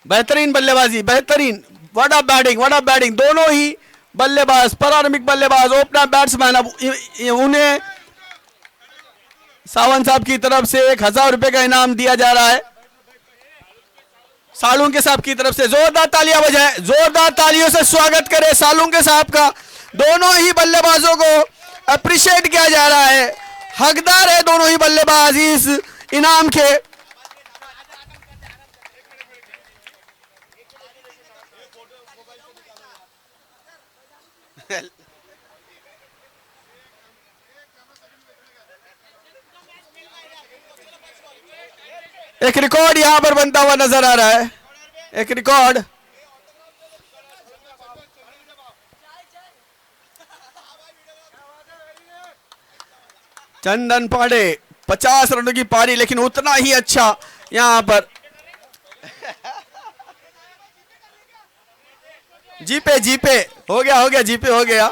बेहतरीन बल्लेबाजी, बेहतरीन। वड़ा बैटिंग। दोनों ही बल्लेबाज, प्रारंभिक बल्लेबाज, ओपनर बैट्समैन, अब उन्हें सावंत साहब की तरफ से 1000 रुपए का इनाम दिया जा रहा है। सालुंके साहब की तरफ से जोरदार तालियां बजाएं, जोरदार तालियों से स्वागत करें सालुंके साहब का। दोनों ही बल्लेबाजों को अप्रिशिएट किया जा रहा है। हकदार है दोनों ही बल्लेबाज इस इनाम के। एक रिकॉर्ड यहां पर बनता हुआ नजर आ रहा है, एक रिकॉर्ड। चंदन पांडे 50 रनों की पारी, लेकिन उतना ही अच्छा यहां पर। जीपे हो गया जीपे हो गया।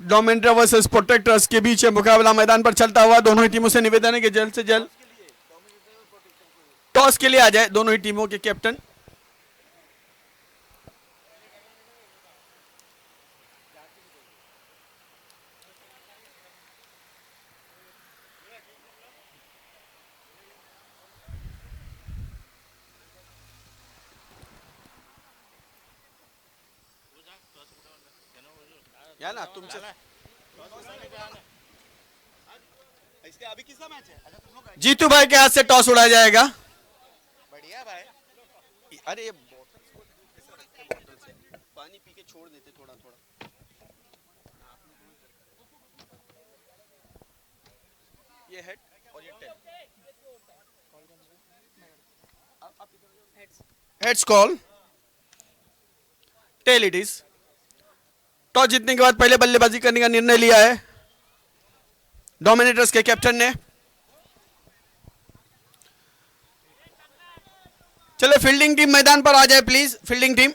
डोमिनेटर वर्सेस प्रोटेक्टर्स के बीच ये मुकाबला मैदान पर चलता हुआ। दोनों ही टीमों से निवेदन है कि जल्द से जल्द टॉस के लिए आ जाए दोनों ही टीमों के कैप्टन। या ना तुमसे इसके अभी किसका मैच है? अच्छा तुम लोग का है। जीतू भाई के हाथ से टॉस उड़ाया जाएगा। बढ़िया भाई। अरे ये बोतल से पानी पी के छोड़ देते थोड़ा थोड़ा। ये हेड और ये tail. Heads call, tail it is. Toss जीतने के बाद पहले बल्लेबाजी करने का निर्णय लिया है डोमिनेटर्स के कैप्टन ने। चलो फील्डिंग टीम मैदान पर आ जाए please. Fielding team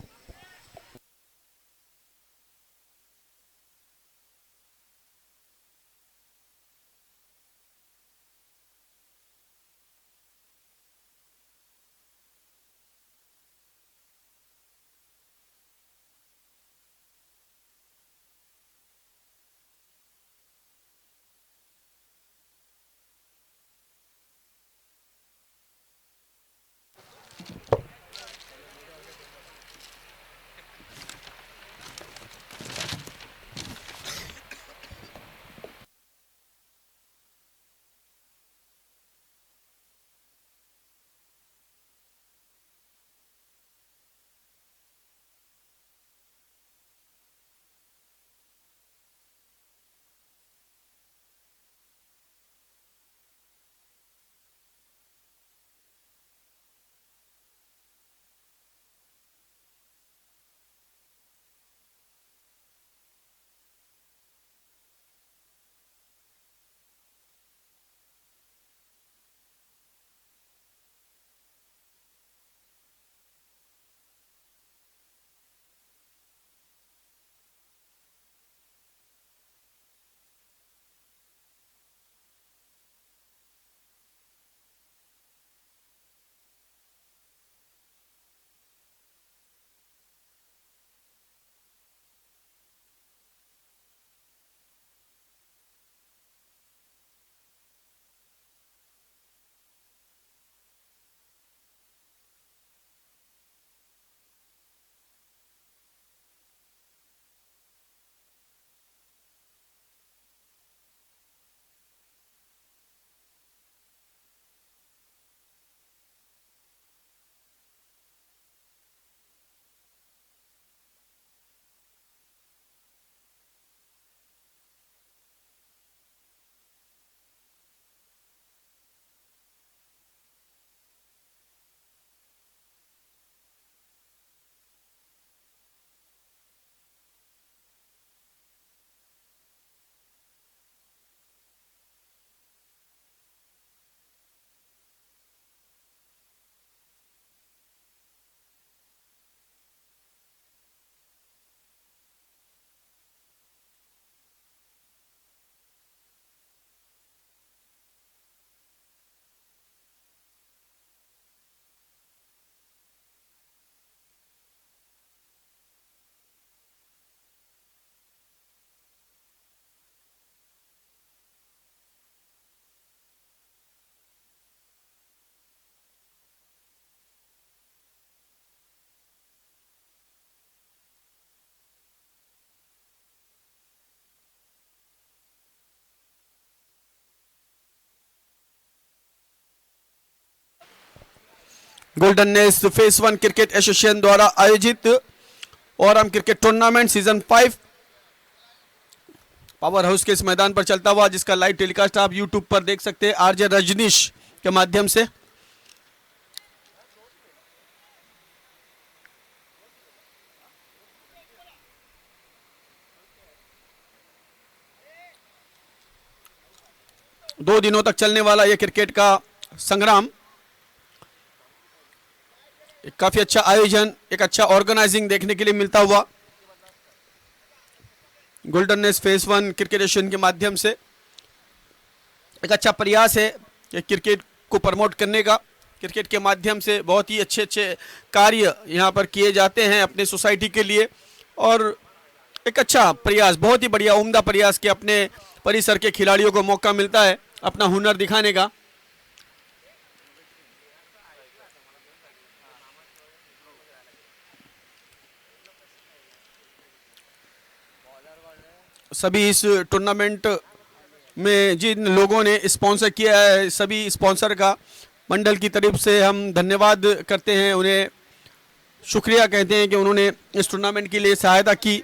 golden nest face 1 cricket association द्वारा आयोजित Oram cricket tournament season 5 power house के इस मैदान पर चलता हुआ, जिसका लाइव टेलीकास्ट आप यूट्यूब पर देख सकते हैं आरजे रजनीश के माध्यम से। 2 दिनों तक चलने वाला यह क्रिकेट का संग्राम, एक काफी अच्छा आयोजन, एक अच्छा ऑर्गेनाइजिंग देखने के लिए मिलता हुआ गोल्डन नेस फेज 1 क्रिकेट एसोसिएशन के माध्यम से एक अच्छा प्रयास है कि क्रिकेट को प्रमोट करने का। क्रिकेट के माध्यम से बहुत ही अच्छे अच्छे कार्य यहाँ पर किए जाते हैं अपने सोसाइटी के लिए, और एक अच्छा प्रयास, बहुत ही बढ़िया उम्दा प्रयास कि अपने परिसर के खिलाड़ियों को मौका मिलता है अपना हुनर दिखाने का। सभी इस टूर्नामेंट में जिन लोगों ने स्पॉन्सर किया है, सभी स्पॉन्सर का मंडल की तरफ से हम धन्यवाद करते हैं, उन्हें शुक्रिया कहते हैं कि उन्होंने इस टूर्नामेंट के लिए सहायता की।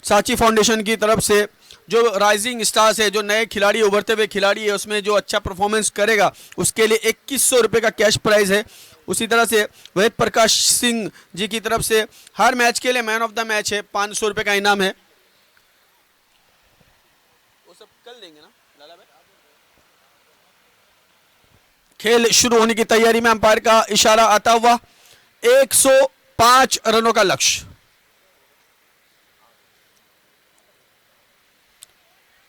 सांची फाउंडेशन की तरफ से जो राइजिंग स्टार्स है, जो नए खिलाड़ी, उभरते हुए खिलाड़ी है, उसमें जो अच्छा परफॉर्मेंस करेगा उसके लिए 2100 रुपये का कैश प्राइज है। उसी तरह से वेद प्रकाश सिंह जी की तरफ से हर मैच के लिए मैन ऑफ द मैच है, 500 रुपये का इनाम है। वो सब कल देंगे ना लाला भाई। खेल शुरू होने की तैयारी में अंपायर का इशारा आता हुआ 105 रनों का लक्ष्य।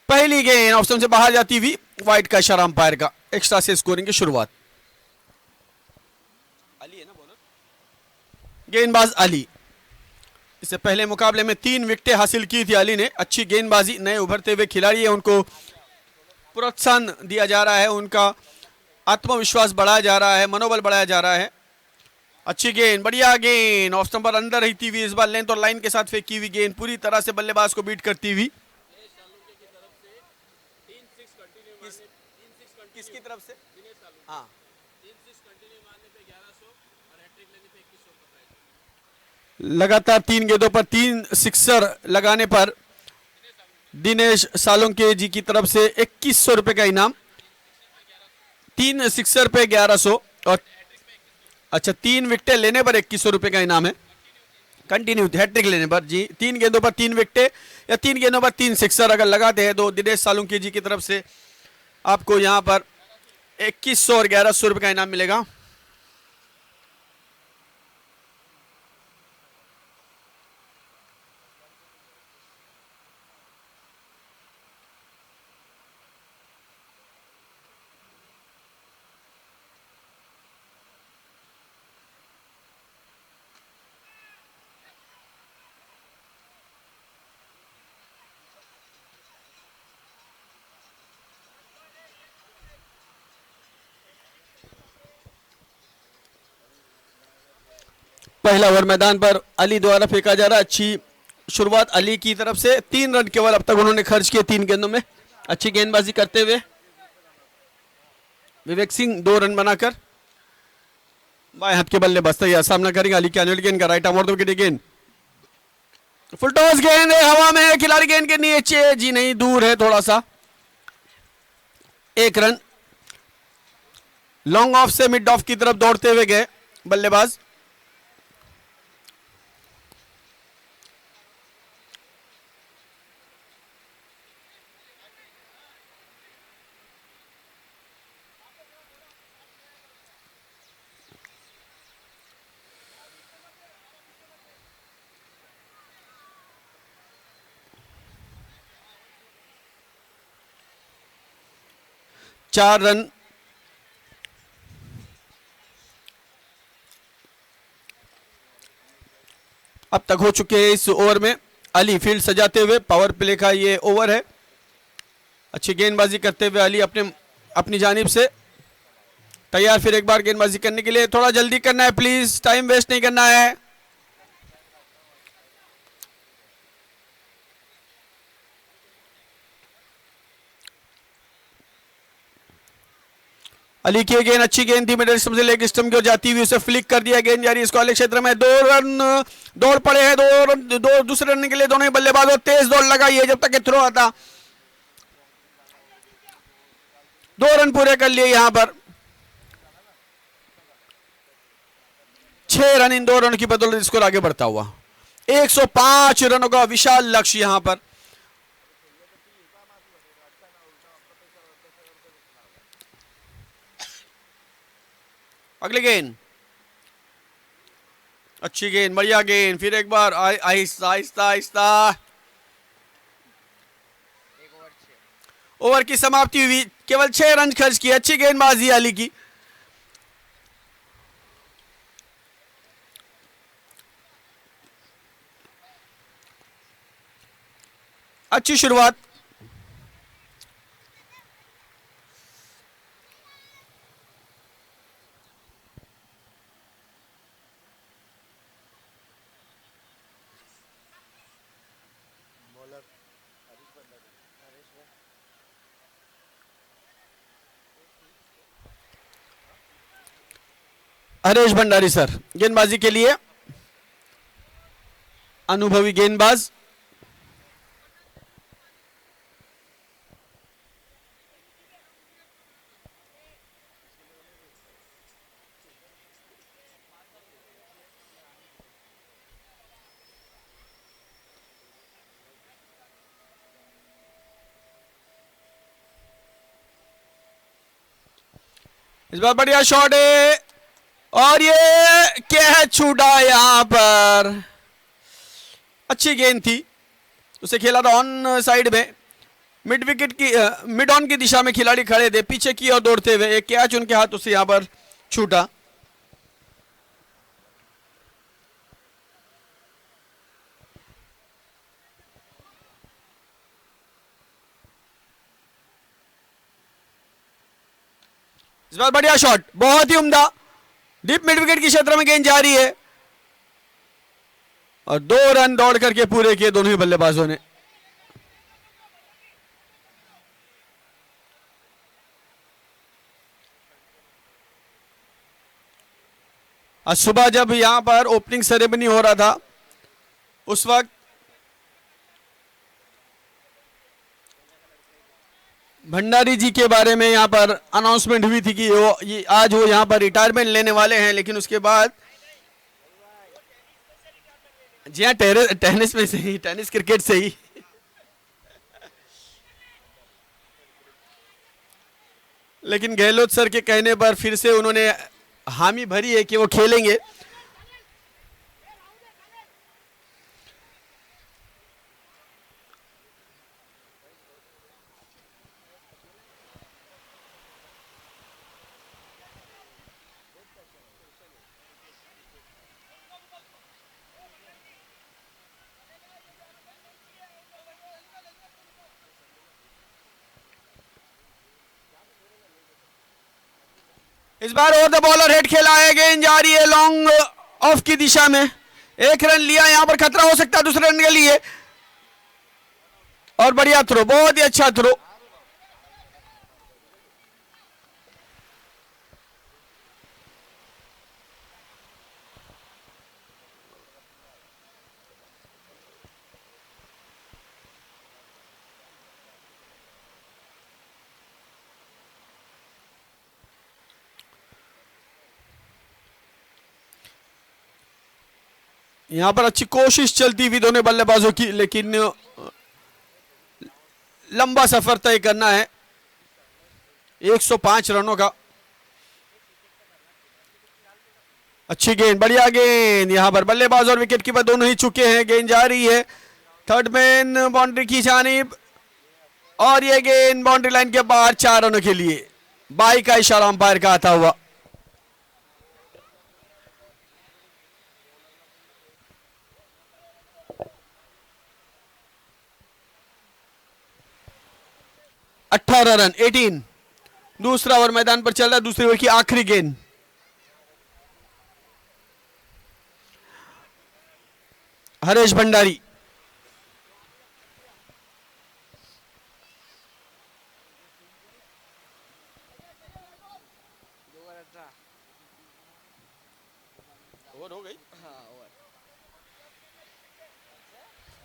पहली गेंद ऑफ स्टंप से बाहर जाती हुई, वाइड का इशारा अंपायर का, एक्स्ट्रा से स्कोरिंग की शुरुआत। अली है ना बॉलर, गेंदबाज अली। इससे पहले मुकाबले में 3 विकेटें हासिल की थी अली ने। अच्छी गेंदबाजी, नए उभरते हुए खिलाड़ी है, उनको प्रोत्साहन दिया जा रहा है, उनका आत्मविश्वास बढ़ाया जा रहा है, मनोबल बढ़ाया जा रहा है। अच्छी गेंद, बढ़िया गेंद, ऑफ स्टंप पर अंदर रहती हुई, इस बार लेंथ और लाइन के साथ फेंकी हुई गेंद पूरी तरह से बल्लेबाज को बीट करती हुई। किसकी तरफ से? हाँ, लगातार 3 गेंदों पर 3 सिक्सर लगाने पर दिनेश सालुंके जी की तरफ से 2100 रुपए का इनाम। 3 सिक्सर पे 1100 और अच्छा 3 विकेटें लेने पर 2100 रुपए का इनाम है। कंटिन्यू हैट्रिक लेने पर जी, 3 गेंदों पर 3 विकेटें या 3 गेंदों पर 3 सिक्सर अगर लगाते हैं तो दिनेश सालुंके जी की तरफ से आपको यहां पर 2100 और 1100 रुपए का इनाम मिलेगा। पहला ओवर मैदान पर अली द्वारा फेंका जा रहा है। अच्छी शुरुआत अली की तरफ से, 3 रन केवल अब तक उन्होंने खर्च किए 3 गेंदों में। अच्छी गेंदबाजी करते हुए विवेक सिंह 2 रन बनाकर बाएं हाथ के बल्लेबाज तैयार, सामना करेंगे अली के अनिल गेंद का, right arm of the wicket गेंद, फुल टॉस गेंद है, हवा में है, खिलाड़ी गेंद के नीचे, जी नहीं, दूर है थोड़ा सा। 1 रन। लॉन्ग ऑफ से मिड ऑफ की तरफ दौड़ते हुए गए बल्लेबाज। चार रन। अब तक हो चुके हैं इस ओवर में। अली फील्ड सजाते हुए, पावर प्ले का ये ओवर है। अच्छी गेंदबाजी करते हुए अली अपनी जानिब से तैयार, फिर एक बार गेंदबाजी करने के लिए। थोड़ा जल्दी करना है प्लीज, टाइम वेस्ट नहीं करना है। अली की गेंद, अच्छी गेंद थी, मिडिल स्टंप से लेग स्टंप की ओर जाती हुई उसे फ्लिक कर दिया। गेंद जारी इसको अलग क्षेत्र में, 2 रन दौड़ पड़े हैं, 2 रन, 2 दूसरे रन के लिए दोनों ही बल्लेबाजों तेज दौड़ लगाई है जब तक थ्रो आता। 2 रन पूरे कर लिए यहां पर। 6 रन इन 2 रनों की बदौलत स्कोर आगे बढ़ता हुआ। 105 रनों का विशाल लक्ष्य यहां पर। अगली गेंद, अच्छी गेंद, बढ़िया गेंद, फिर एक बार आहिस्ता आहिस्ता आहिस्ता। ओवर की समाप्ति हुई, केवल 6 रन खर्च किए। अच्छी गेंदबाजी अली की। अच्छी शुरुआत। हरेश भंडारी सर गेंदबाजी के लिए, अनुभवी गेंदबाज। इस बार बढ़िया शॉट है और ये कैच छूटा यहां पर। अच्छी गेंद थी, उसे खेला था ऑन साइड में। मिड विकेट की मिड ऑन की दिशा में खिलाड़ी खड़े थे, पीछे की ओर दौड़ते हुए एक कैच उनके हाथों से यहां पर छूटा। इस बार बढ़िया शॉट, बहुत ही उम्दा। डीप मिड विकेट के क्षेत्र में गेंद जा रही है और 2 रन दौड़ करके पूरे किए दोनों ही बल्लेबाजों ने। आज सुबह जब यहां पर ओपनिंग सेरेमनी हो रहा था, उस वक्त भंडारी जी के बारे में यहां पर अनाउंसमेंट हुई थी कि ये आज वो यहां पर रिटायरमेंट लेने वाले हैं, लेकिन उसके बाद जी हाँ, टेनिस में से ही, टेनिस क्रिकेट से ही। लेकिन गहलोत सर के कहने पर फिर से उन्होंने हामी भरी है कि वो खेलेंगे। इस बार ओवर द बॉलर हेड खेला है, गेंद जा रही है लॉन्ग ऑफ की दिशा में। 1 रन लिया, यहां पर खतरा हो सकता है दूसरे रन के लिए। और बढ़िया थ्रो, बहुत ही अच्छा थ्रो। यहां पर अच्छी कोशिश चलती हुई दोनों बल्लेबाजों की, लेकिन लंबा सफर तय करना है 105 रनों का। अच्छी गेंद, बढ़िया गेंद, यहां पर बल्लेबाज और विकेट कीपर दोनों ही चुके हैं। गेंद जा रही है थर्ड मैन बाउंड्री की जानिब और यह गेंद बाउंड्री लाइन के बाहर 4 रनों के लिए। बाई का इशारा अंपायर का आता हुआ। अठारह रन 18। दूसरा ओवर मैदान पर चल रहा है, दूसरे ओवर की आखिरी गेंद। हरेश भंडारी,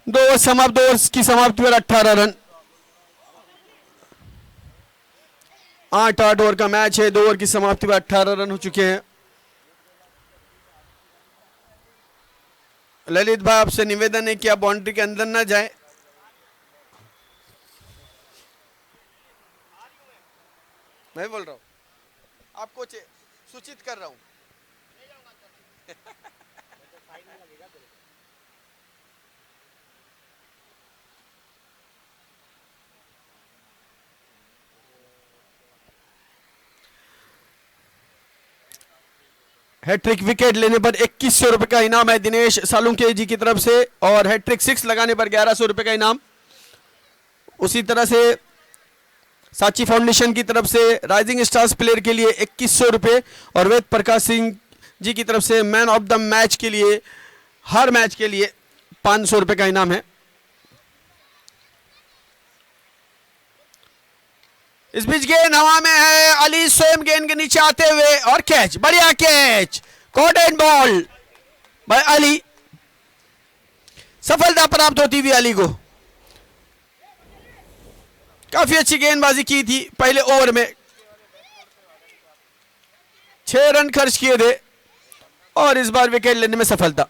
दो ओवर समाप्त, 2 ओवर की समाप्ति पर 18 रन। 8 ओवर का मैच है, 2 ओवर की समाप्ति पर 18 रन हो चुके हैं। ललित भाई आपसे निवेदन है कि आप बाउंड्री के अंदर ना जाएं। मैं बोल रहा हूं, आपको सूचित कर रहा हूं। हैट्रिक विकेट लेने पर 2100 रुपए का इनाम है दिनेश सालुंके जी की तरफ से, और हैट्रिक 6 लगाने पर 1100 रुपए का इनाम। उसी तरह से सांची फाउंडेशन की तरफ से राइजिंग स्टार्स प्लेयर के लिए 2100 रुपए, और वेद प्रकाश सिंह जी की तरफ से मैन ऑफ द मैच के लिए, हर मैच के लिए 500 रुपए का इनाम है। इस बीच गेंद हवा में है, अली स्वयं गेंद के नीचे आते हुए, और कैच, बढ़िया catch, caught and ball by Ali. सफलता प्राप्त होती हुई अली को। काफी अच्छी गेंदबाजी की थी पहले ओवर में, 6 रन खर्च किए थे, और इस बार विकेट लेने में सफलता।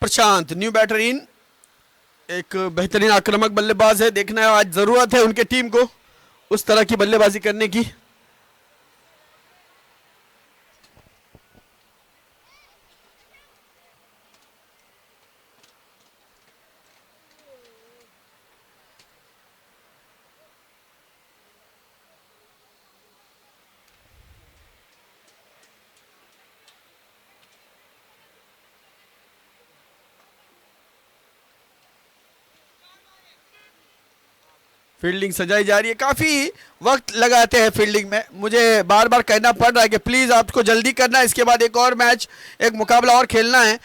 प्रशांत न्यू बैटर इन, एक बेहतरीन आक्रामक बल्लेबाज है। देखना है, आज जरूरत है उनके टीम को उस तरह की बल्लेबाजी करने की। फील्डिंग सजाई जा रही है, काफी वक्त लगाते हैं फील्डिंग में। मुझे बार बार कहना पड़ रहा है कि प्लीज आपको जल्दी करना है, इसके बाद एक और मैच, एक मुकाबला और खेलना है।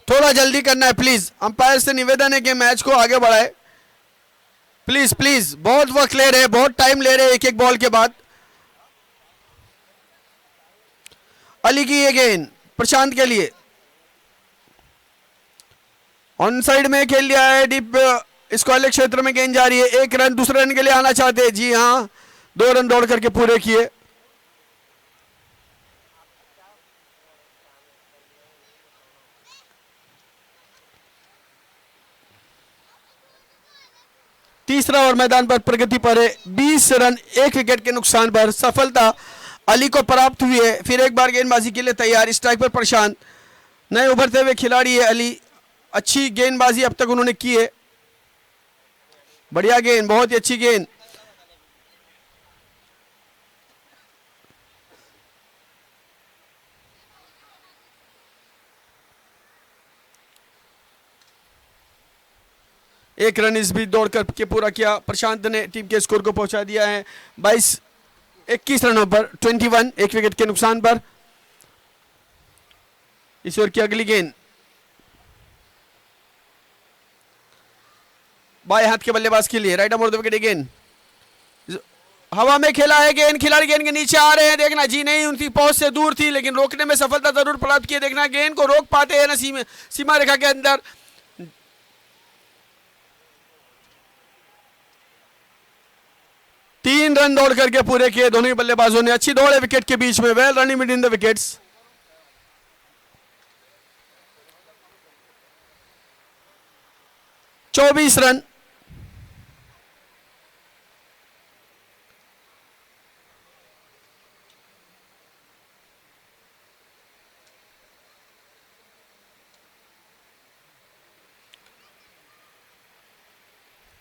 थोड़ा जल्दी करना है प्लीज, अंपायर से निवेदन है कि मैच को आगे बढ़ाए। प्लीज प्लीज, बहुत वक्त ले रहे हैं, बहुत टाइम ले रहे हैं एक एक बॉल के बाद। अली की ये गेंद प्रशांत के लिए, ऑन साइड में खेल लिया है, डीप स्क्वायर क्षेत्र में गेंद जा रही है। 1 रन, दूसरे रन के लिए आना चाहते हैं, जी हां, 2 रन दौड़ करके पूरे किए। तीसरा ओवर मैदान पर प्रगति पर है, 20 रन 1 विकेट के नुकसान पर सफलता अली को प्राप्त हुई है। फिर एक बार गेंदबाजी के लिए तैयार, स्ट्राइक पर प्रशांत, नए उभरते हुए खिलाड़ी है अली। अच्छी गेंदबाजी अब तक उन्होंने की है, बढ़िया गेंद, बहुत ही अच्छी गेंद। एक रन इस बीच दौड़ करके पूरा किया, प्रशांत ने टीम के स्कोर को पहुंचा दिया है 21 रनों पर 21, 1 विकेट के नुकसान पर। इस ओवर की अगली गेंद बाएं हाथ के बल्लेबाज के लिए, right arm of the wicket. गेंद हवा में खेला है, गेंद खिलाड़ी गेंद के नीचे आ रहे हैं, देखना, जी नहीं, उनकी पहुंच से दूर थी, लेकिन रोकने में सफलता जरूर प्राप्त की। देखना गेंद को रोक पाते हैं ना सीमा रेखा के अंदर। तीन रन दौड़ करके पूरे किए दोनों ही बल्लेबाजों ने। अच्छी दौड़ है विकेट के बीच में, well running between the wickets. चौबीस रन।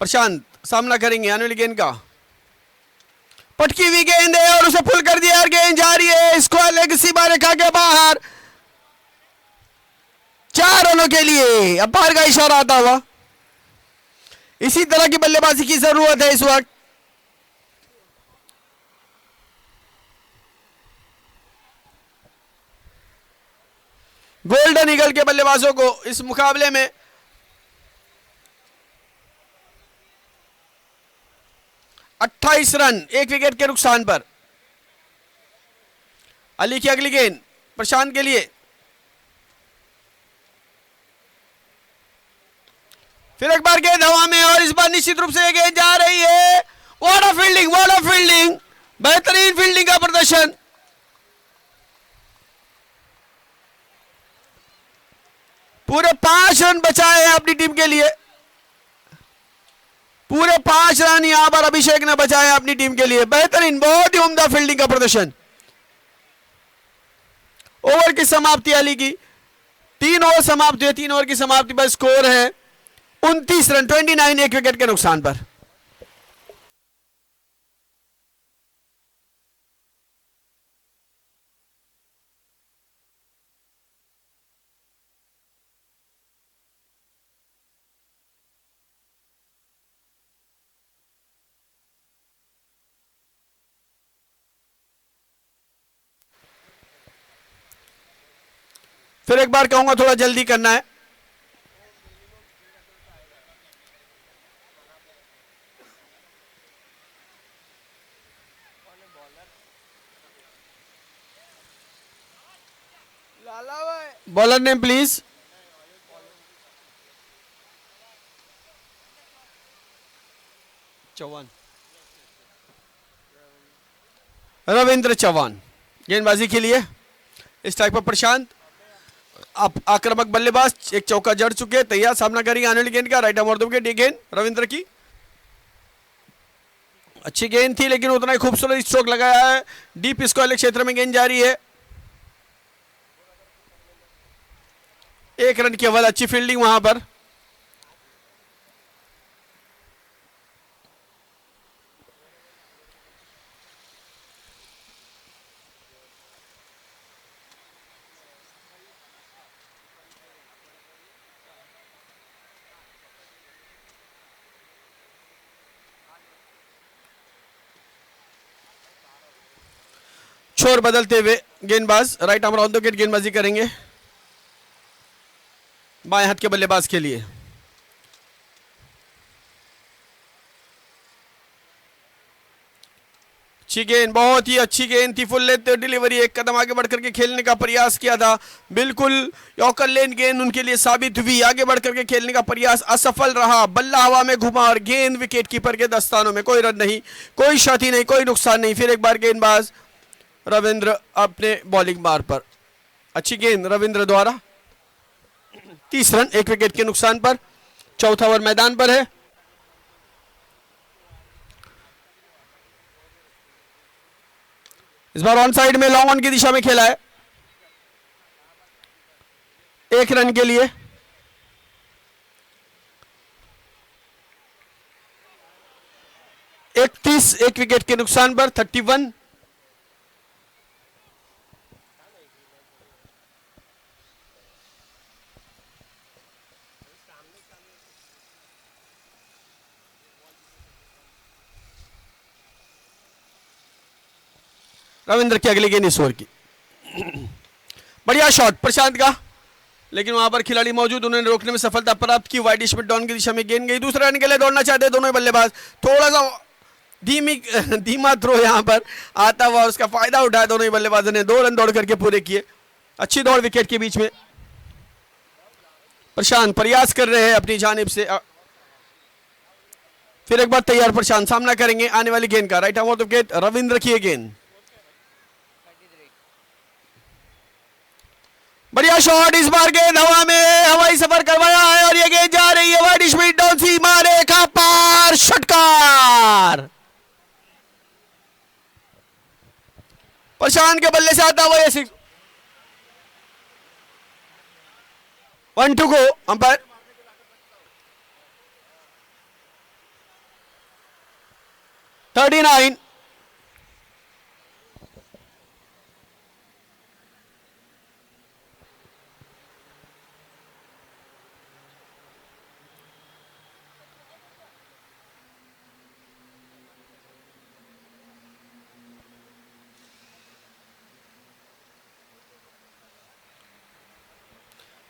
प्रशांत सामना करेंगे आने वाली गेंद का, पटकी हुई गेंद है और उसे पुल कर दिया और गेंद जा रही है स्क्वायर लेग सीमा रेखा के बाहर। 4 रनों के लिए अंपायर का इशारा आता हुआ। इसी तरह की बल्लेबाजी की जरूरत है इस वक्त। गोल्डन ईगल के बल्लेबाजों को इस मुकाबले में 28 रन 1 विकेट के नुकसान पर। अली की अगली गेंद प्रशांत के लिए, फिर एक बार गेंद हवा में और इस बार निश्चित रूप से गेंद जा रही है। What a fielding, what a fielding, बेहतरीन फील्डिंग का प्रदर्शन। पूरे 5 रन बचाए हैं अपनी टीम के लिए, पूरे 5 रन यहां पर अभिषेक ने बचाए अपनी टीम के लिए। बेहतरीन, बहुत ही उम्दा फील्डिंग का प्रदर्शन। ओवर की समाप्ति अली की, 3 ओवर समाप्ति है, 3 ओवर की समाप्ति पर स्कोर है 29 रन 29, 1 विकेट के नुकसान पर। फिर एक बार कहूंगा थोड़ा जल्दी करना है। Bowler name please. Chauhan, Ravindra Chauhan गेंदबाजी के लिए। इस टाइप पर प्रशांत आक्रामक बल्लेबाज, एक चौका जड़ चुके, तैयार सामना करेंगे आने वाली गेंद का। राइट आर्म और विकेट, ये गेंद रविंद्र की अच्छी गेंद थी लेकिन उतना ही खूबसूरत स्ट्रोक लगाया है। डीप स्क्वायर क्षेत्र में गेंद जारी है, 1 रन केवल। अच्छी फील्डिंग वहां पर। छोर बदलते हुए गेंदबाज right arm on the wicket गेंदबाजी करेंगे बाएं हाथ के बल्लेबाज के लिए। अच्छी गेंद, बहुत ही अच्छी गेंद थी, फुल लेंथ डिलीवरी, एक कदम आगे बढ़कर के खेलने का प्रयास किया था, बिल्कुल यॉर्कर लेन गेंद उनके लिए साबित हुई। आगे बढ़कर के खेलने का प्रयास असफल रहा, बल्ला हवा में घुमा और गेंद विकेट कीपर के दस्तानों में। कोई रन नहीं, कोई क्षति नहीं, कोई नुकसान नहीं। फिर एक बार गेंदबाज रविंद्र अपने बॉलिंग बार पर, अच्छी गेंद रविंद्र द्वारा, 30 रन 1 विकेट के नुकसान पर। चौथा ओवर मैदान पर है। इस बार ऑन साइड में लॉन्ग ऑन की दिशा में खेला है, 1 रन के लिए। एक विकेट के नुकसान पर 31। रविंद्र की अगली गेंद इस ओवर की, बढ़िया शॉट प्रशांत का, लेकिन वहां पर खिलाड़ी मौजूद, उन्होंने रोकने में सफलता प्राप्त की। वाइड स्मिथ डाउन की दिशा में गेंद गई, दूसरे रन के लिए दौड़ना चाहते हैं दोनों ही बल्लेबाज। थोड़ा सा धीमा थ्रो यहां पर आता हुआ, उसका फायदा उठाया दोनों ही बल्लेबाजों ने, 2 रन दौड़ करके पूरे किए। अच्छी दौड़ विकेट के बीच में, प्रशांत प्रयास कर रहे हैं अपनी जानिब से। फिर एक बार तैयार प्रशांत, सामना करेंगे आने वाली गेंद का। Right arm of the wicket Ravindra की गेंद, बढ़िया शॉट। इस बार गेंद हवा में, हवाई सफर करवाया है और ये गेंद जा रही है वाइड स्मिथ डाउन, सीमा रेखा पार, षटकार। प्रशांत के बल्ले से आता हुआ ये 6, 1-2 को अंपायर। $39।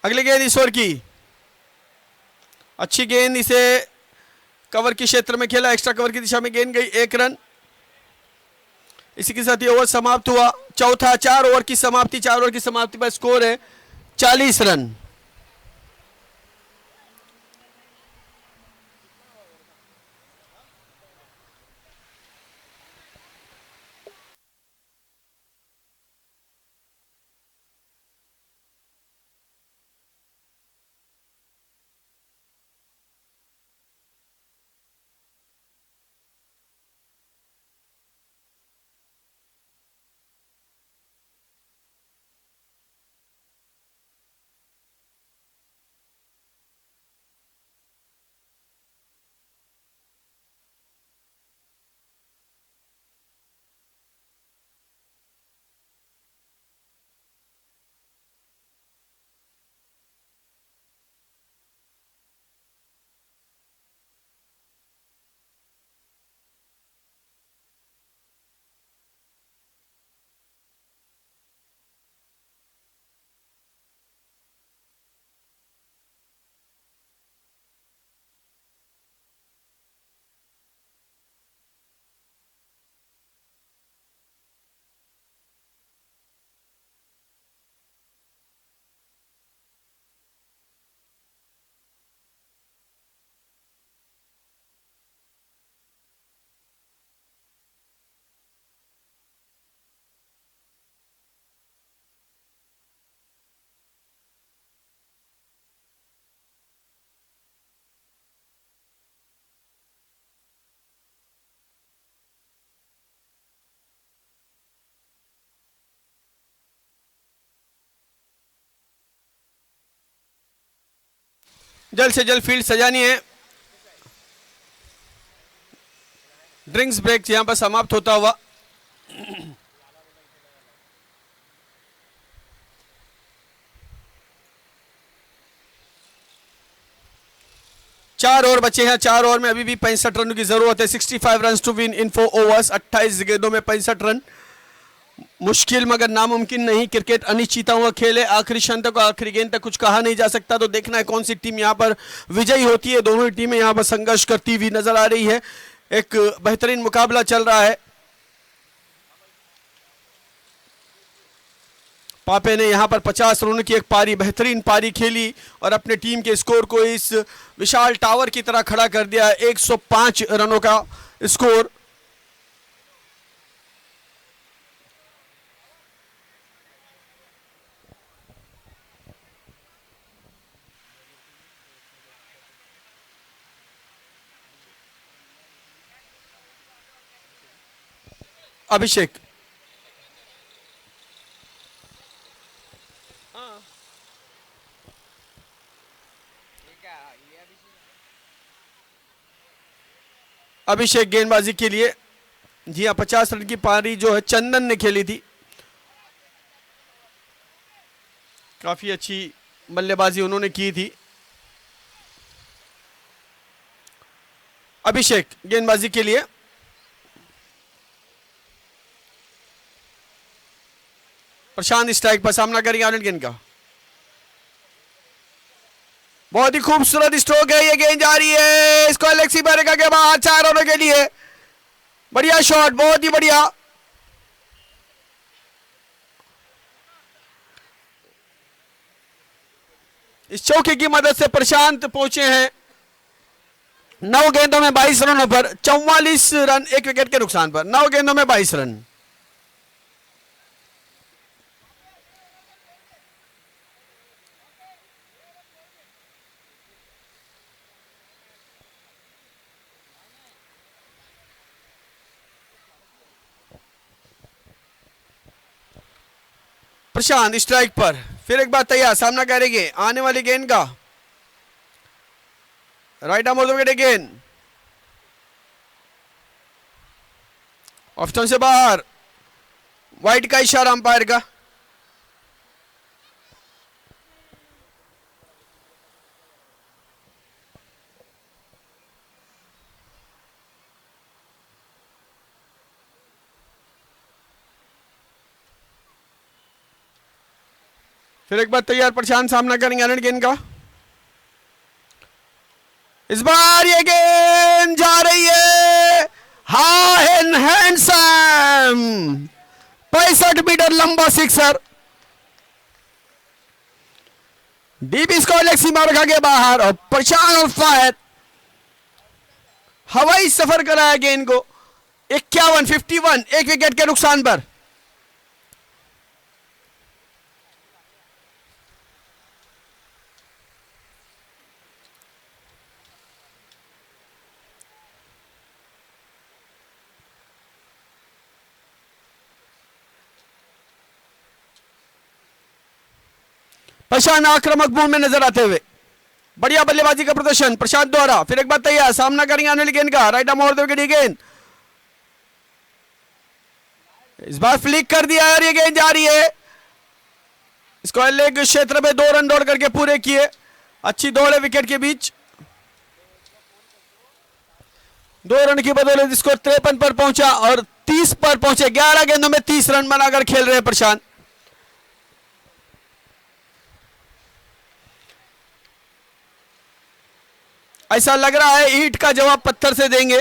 अगली गेंद ईश्वर की, अच्छी गेंद, इसे कवर के क्षेत्र में खेला, एक्स्ट्रा कवर की दिशा में गेंद गई, 1 रन। इसी के साथ ये ओवर समाप्त हुआ। चौथा 4 ओवर की समाप्ति, 4 ओवर की समाप्ति पर स्कोर है 40 रन। जल्द से जल्द फील्ड सजानी है। ड्रिंक्स ब्रेक यहां पर समाप्त होता हुआ। चार ओवर बचे हैं, 4 ओवर में अभी भी 65 रनों की जरूरत है। 65 run to win in 4 overs. 28 गेंदों में 65 रन मुश्किल मगर नामुमकिन नहीं। क्रिकेट अनिश्चितताओं का खेल है। आखिरी क्षण तक, आखिरी गेंद तक कुछ कहा नहीं जा सकता। तो देखना है कौन सी टीम यहां पर विजयी होती है। दोनों ही टीमें यहां पर संघर्ष करती हुई नजर आ रही है। एक बेहतरीन मुकाबला चल रहा है। पापे ने यहां पर 50 रनों की एक पारी, बेहतरीन पारी खेली और अपने टीम के स्कोर को इस विशाल टावर की तरह खड़ा कर दिया। 105 रनों का स्कोर। अभिषेक अभिषेक गेंदबाजी के लिए। जी हाँ, 50 रन की पारी जो है चंदन ने खेली थी। काफी अच्छी बल्लेबाजी उन्होंने की थी। अभिषेक गेंदबाजी के लिए। प्रशांत स्ट्राइक पर सामना करेंगे आनंद गेंद का। बहुत ही खूबसूरत स्ट्रोक है। ये गेंद जा रही है, इसको एलेक्सी बरेगा के बाद 4 रनों के लिए। बढ़िया शॉट, बहुत ही बढ़िया। इस चौके की मदद से प्रशांत पहुंचे हैं 9 गेंदों में 22 रनों पर, 44 रन 1 विकेट के नुकसान पर। 9 गेंदों में 22 रन। प्रशांत स्ट्राइक पर, फिर एक बार तैयार, सामना करेंगे आने वाली गेंद का। राइट आर्म विकेट गेंद ऑफ स्टंप से बाहर। वाइड का इशारा अंपायर का। फिर एक बार तैयार प्रशांत, सामना करेंगे अनिल गेंद का। इस बार ये गेंद जा रही है हाई एंड हैंडसम, 65 मीटर लंबा सिक्सर, डीप स्क्वायर लेग सीमा रखा गया बाहर और प्रशांत और फायर हवाई सफर कराया गेंद को 51 एक विकेट के नुकसान पर। प्रशांत आक्रामक मूड में नजर आते हुए, बढ़िया बल्लेबाजी का प्रदर्शन प्रशांत द्वारा। फिर एक बार तैयार, सामना करेंगे अनिल गेंद का, राइट आर्म ओवर विकेट गेंद, इस बार फ्लिक कर दिया और ये गेंद जा रही है स्क्वायर लेग क्षेत्र में, 2 रन दौड़ करके पूरे किए, अच्छी दौड़ है विकेट के बीच, 2 रन की बदौलत स्कोर 53 पर पहुंचा और 30 पर पहुंचे। 11 गेंदों में 30 रन बनाकर खेल रहे हैं प्रशांत। ऐसा लग रहा है ईंट का जवाब पत्थर से देंगे।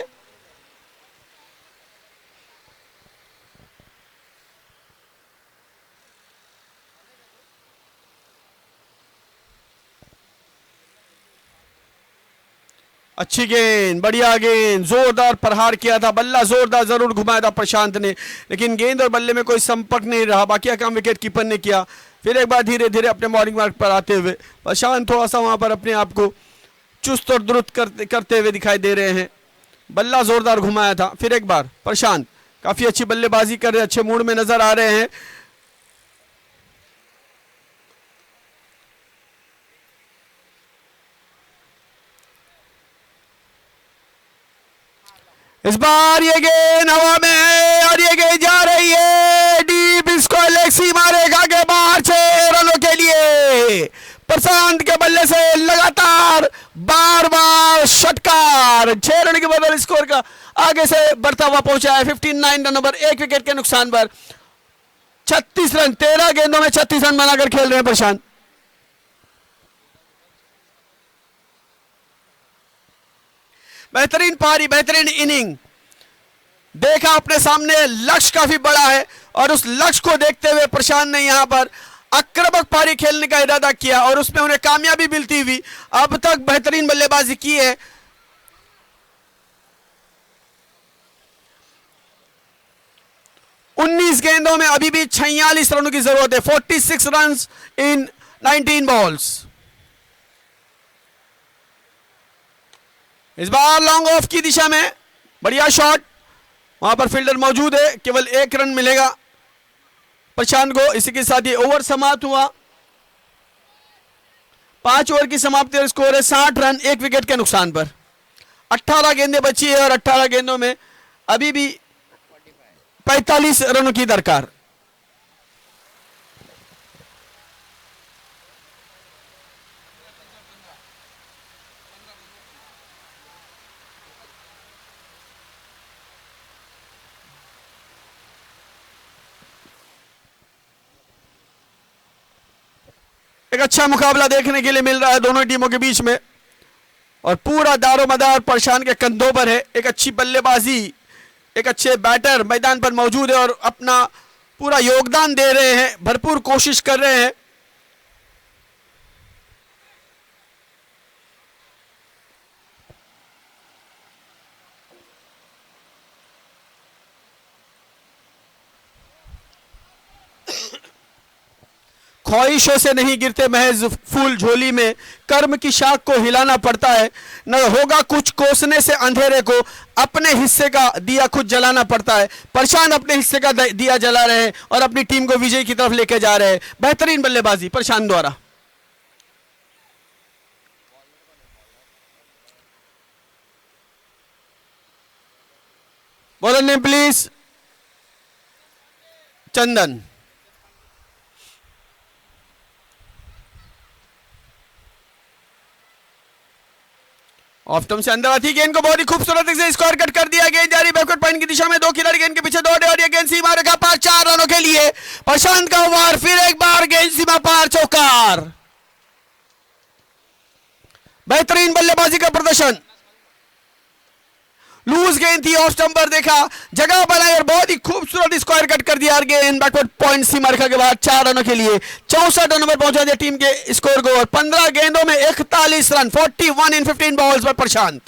अच्छी गेंद, बढ़िया गेंद, जोरदार प्रहार किया था, बल्ला जोरदार जरूर घुमाया था प्रशांत ने, लेकिन गेंद और बल्ले में कोई संपर्क नहीं रहा, बाकी काम विकेट कीपर ने किया। फिर एक बार धीरे धीरे अपने बॉलिंग मार्ग पर आते हुए प्रशांत थोड़ा सा वहां पर अपने आप को चुस्त और दुरुस्त करते हुए दिखाई दे रहे हैं, बल्ला जोरदार घुमाया था। फिर एक बार प्रशांत काफी अच्छी बल्लेबाजी कर रहे, अच्छे मूड में नजर आ रहे हैं। इस बार ये गेंद हवा में है और ये गेंद जा रही है डीप स्क्वायर लेग सीमा रेखा के बाहर, 6 रनों के लिए प्रशांत के बल्ले से लगातार बार बार षटकार, 6 रन के बदल स्कोर का आगे से बढ़ता हुआ पहुंचा है 59 रनों पर, 1 विकेट के नुकसान पर 36 रन, 13 गेंदों में 36 रन बनाकर खेल रहे हैं प्रशांत। बेहतरीन पारी, बेहतरीन इनिंग, देखा अपने सामने लक्ष्य काफी बड़ा है और उस लक्ष्य को देखते हुए प्रशांत ने यहां पर आक्रामक पारी खेलने का इरादा किया और उसमें उन्हें कामयाबी मिलती हुई अब तक बेहतरीन बल्लेबाजी की है। उन्नीस गेंदों में अभी भी 46 रनों की जरूरत है, 46 रन इन 19 बॉल्स। इस बार लॉन्ग ऑफ की दिशा में बढ़िया शॉट, वहां पर फील्डर मौजूद है, केवल 1 रन मिलेगा प्रशांत को। इसी के साथ ये ओवर समाप्त हुआ, 5 ओवर की समाप्ति और स्कोर है 60 रन 1 विकेट के नुकसान पर। 18 गेंदें बची है और 18 गेंदों में अभी भी 45 रनों की दरकार। एक अच्छा मुकाबला देखने के लिए मिल रहा है दोनों टीमों के बीच में और पूरा दारोमदार प्रशांत के कंधों पर है। एक अच्छी बल्लेबाजी, एक अच्छे बैटर मैदान पर मौजूद है और अपना पूरा योगदान दे रहे हैं, भरपूर कोशिश कर रहे हैं। ख्वाहिशों से नहीं गिरते महज फूल झोली में, कर्म की शाख को हिलाना पड़ता है, न होगा कुछ कोसने से अंधेरे को, अपने हिस्से का दिया खुद जलाना पड़ता है। प्रशांत अपने हिस्से का दिया जला रहे हैं और अपनी टीम को विजय की तरफ लेके जा रहे हैं। बेहतरीन बल्लेबाजी प्रशांत द्वारा। Bowler name please, Chandan. Of term से अंदर आती गेंद को बहुत ही खूबसूरत से स्कोर कट कर दिया। गेंद जारी बैकवर्ड पॉइंट की दिशा में, दो खिलाड़ी गेंद के पीछे दौड़े और ये गेंद सीमा रेखा पार 4 रनों के लिए। प्रशांत का ओवर, फिर एक बार गेंद सीमा पार, चौकार। बेहतरीन बल्लेबाजी का प्रदर्शन। लूज गेंद थी, ऑफ स्टंप पर देखा, जगह बनाई और बहुत ही खूबसूरत स्क्वायर कट कर दिया। गेंद बैकवर्ड पॉइंट सीमा रेखा के बाद 4 रनों के लिए 64 रनों पर पहुंचा दिया टीम के स्कोर को। और 15 गेंदों में 41 रन, 41 इन 15 बॉल्स पर प्रशांत।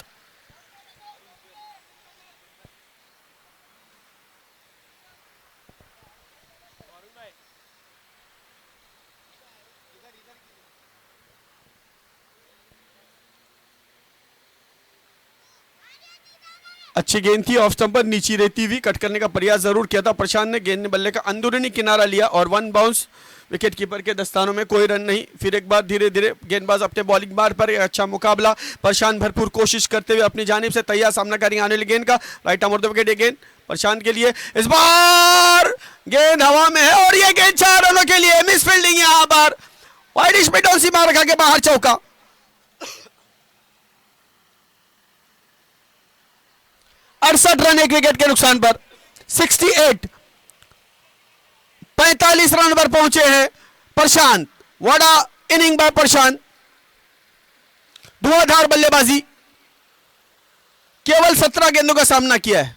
अच्छी गेंद थी, ऑफ स्टंप पर नीची रहती हुई कट करने का प्रयास जरूर किया था प्रशांत ने। गेंद ने बल्ले का अंदरूनी किनारा लिया और 1 बाउंस। विकेट कीपर के दस्तानों में कोई रन नहीं। फिर एक बार धीरे धीरे गेंदबाज अपने बॉलिंग बार पर एक अच्छा मुकाबला। प्रशांत भरपूर कोशिश करते हुए अपनी जानिब से तैयार सामना करेंगे आने वाली गेंद का। राइट आर्म उड़ते विकेट, गेंद प्रशांत के लिए, इस बार गेंद हवा में है और ये गेंद 4 रनों के लिए। मिस फील्डिंग यहां पर, वाइड स्पिन और सीमा रेखा के बाहर, चौका। 68 रन एक विकेट के नुकसान पर, 68, 45 रन पर पहुंचे हैं प्रशांत। वड़ा इनिंग बाय प्रशांत, धुआंधार बल्लेबाजी, केवल 17 गेंदों का सामना किया है।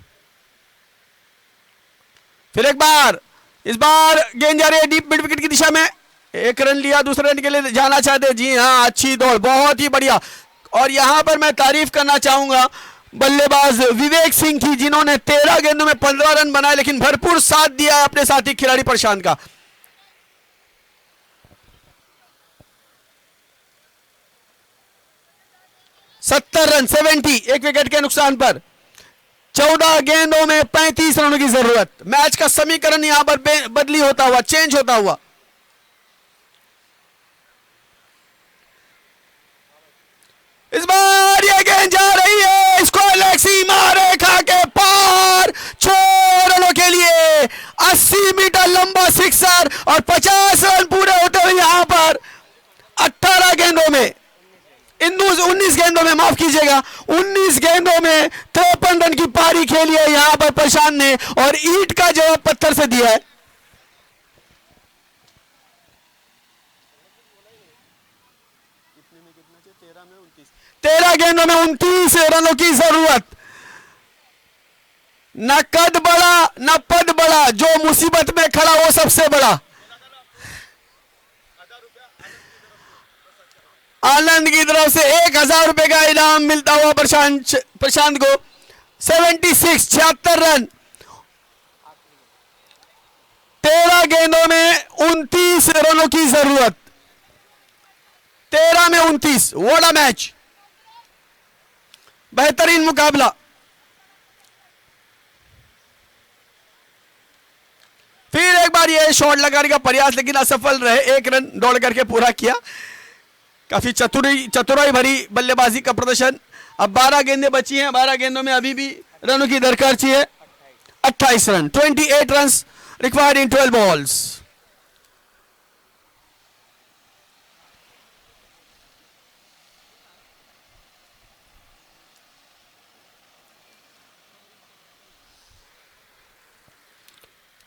फिर एक बार, इस बार गेंद जा रही है डीप मिड विकेट की दिशा में। एक रन लिया, दूसरे रन के लिए जाना चाहते। जी हां, अच्छी दौड़, बहुत ही बढ़िया। और यहां पर मैं तारीफ करना चाहूंगा बल्लेबाज विवेक सिंह की, जिन्होंने 13 गेंदों में 15 रन बनाए, लेकिन भरपूर साथ दिया है अपने साथी खिलाड़ी प्रशांत का। सत्तर रन, 70 एक विकेट के नुकसान पर, 14 गेंदों में 35 रनों की जरूरत। मैच का समीकरण यहां पर बदली होता हुआ, चेंज होता हुआ। इस बार यह गेंद जा रही है स्क्वायर लेग सीमा रेखा के पार, 6 रनों के लिए। 80 मीटर लंबा सिक्सर और 50 रन पूरे होते हुए यहां पर 18 गेंदों में, 19 गेंदों में, माफ कीजिएगा, 19 गेंदों में 53 रन की पारी खेली है यहां पर प्रशांत ने, और ईंट का जवाब पत्थर से दिया है। तेरह गेंदों में 29 रनों की जरूरत। न कद बड़ा न पद बड़ा, जो मुसीबत में खड़ा वो सबसे बड़ा। आनंद की तरफ से 1000 रुपए का इनाम मिलता हुआ प्रशांत को। 76, 76 रन, 13 गेंदों में 29 रनों की जरूरत। 13 में 29, व्हाट अ मैच, बेहतरीन मुकाबला। फिर एक बार ये शॉट लगाने का प्रयास, लेकिन असफल रहे। 1 रन दौड़ करके पूरा किया। काफी चतुराई भरी बल्लेबाजी का प्रदर्शन। अब 12 गेंदें बची हैं, 12 गेंदों में अभी भी रनों की दरकार चाहिए। 28 run, 28 run required in 12 balls.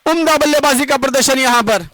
उम्दा बल्लेबाजी का प्रदर्शन यहां पर।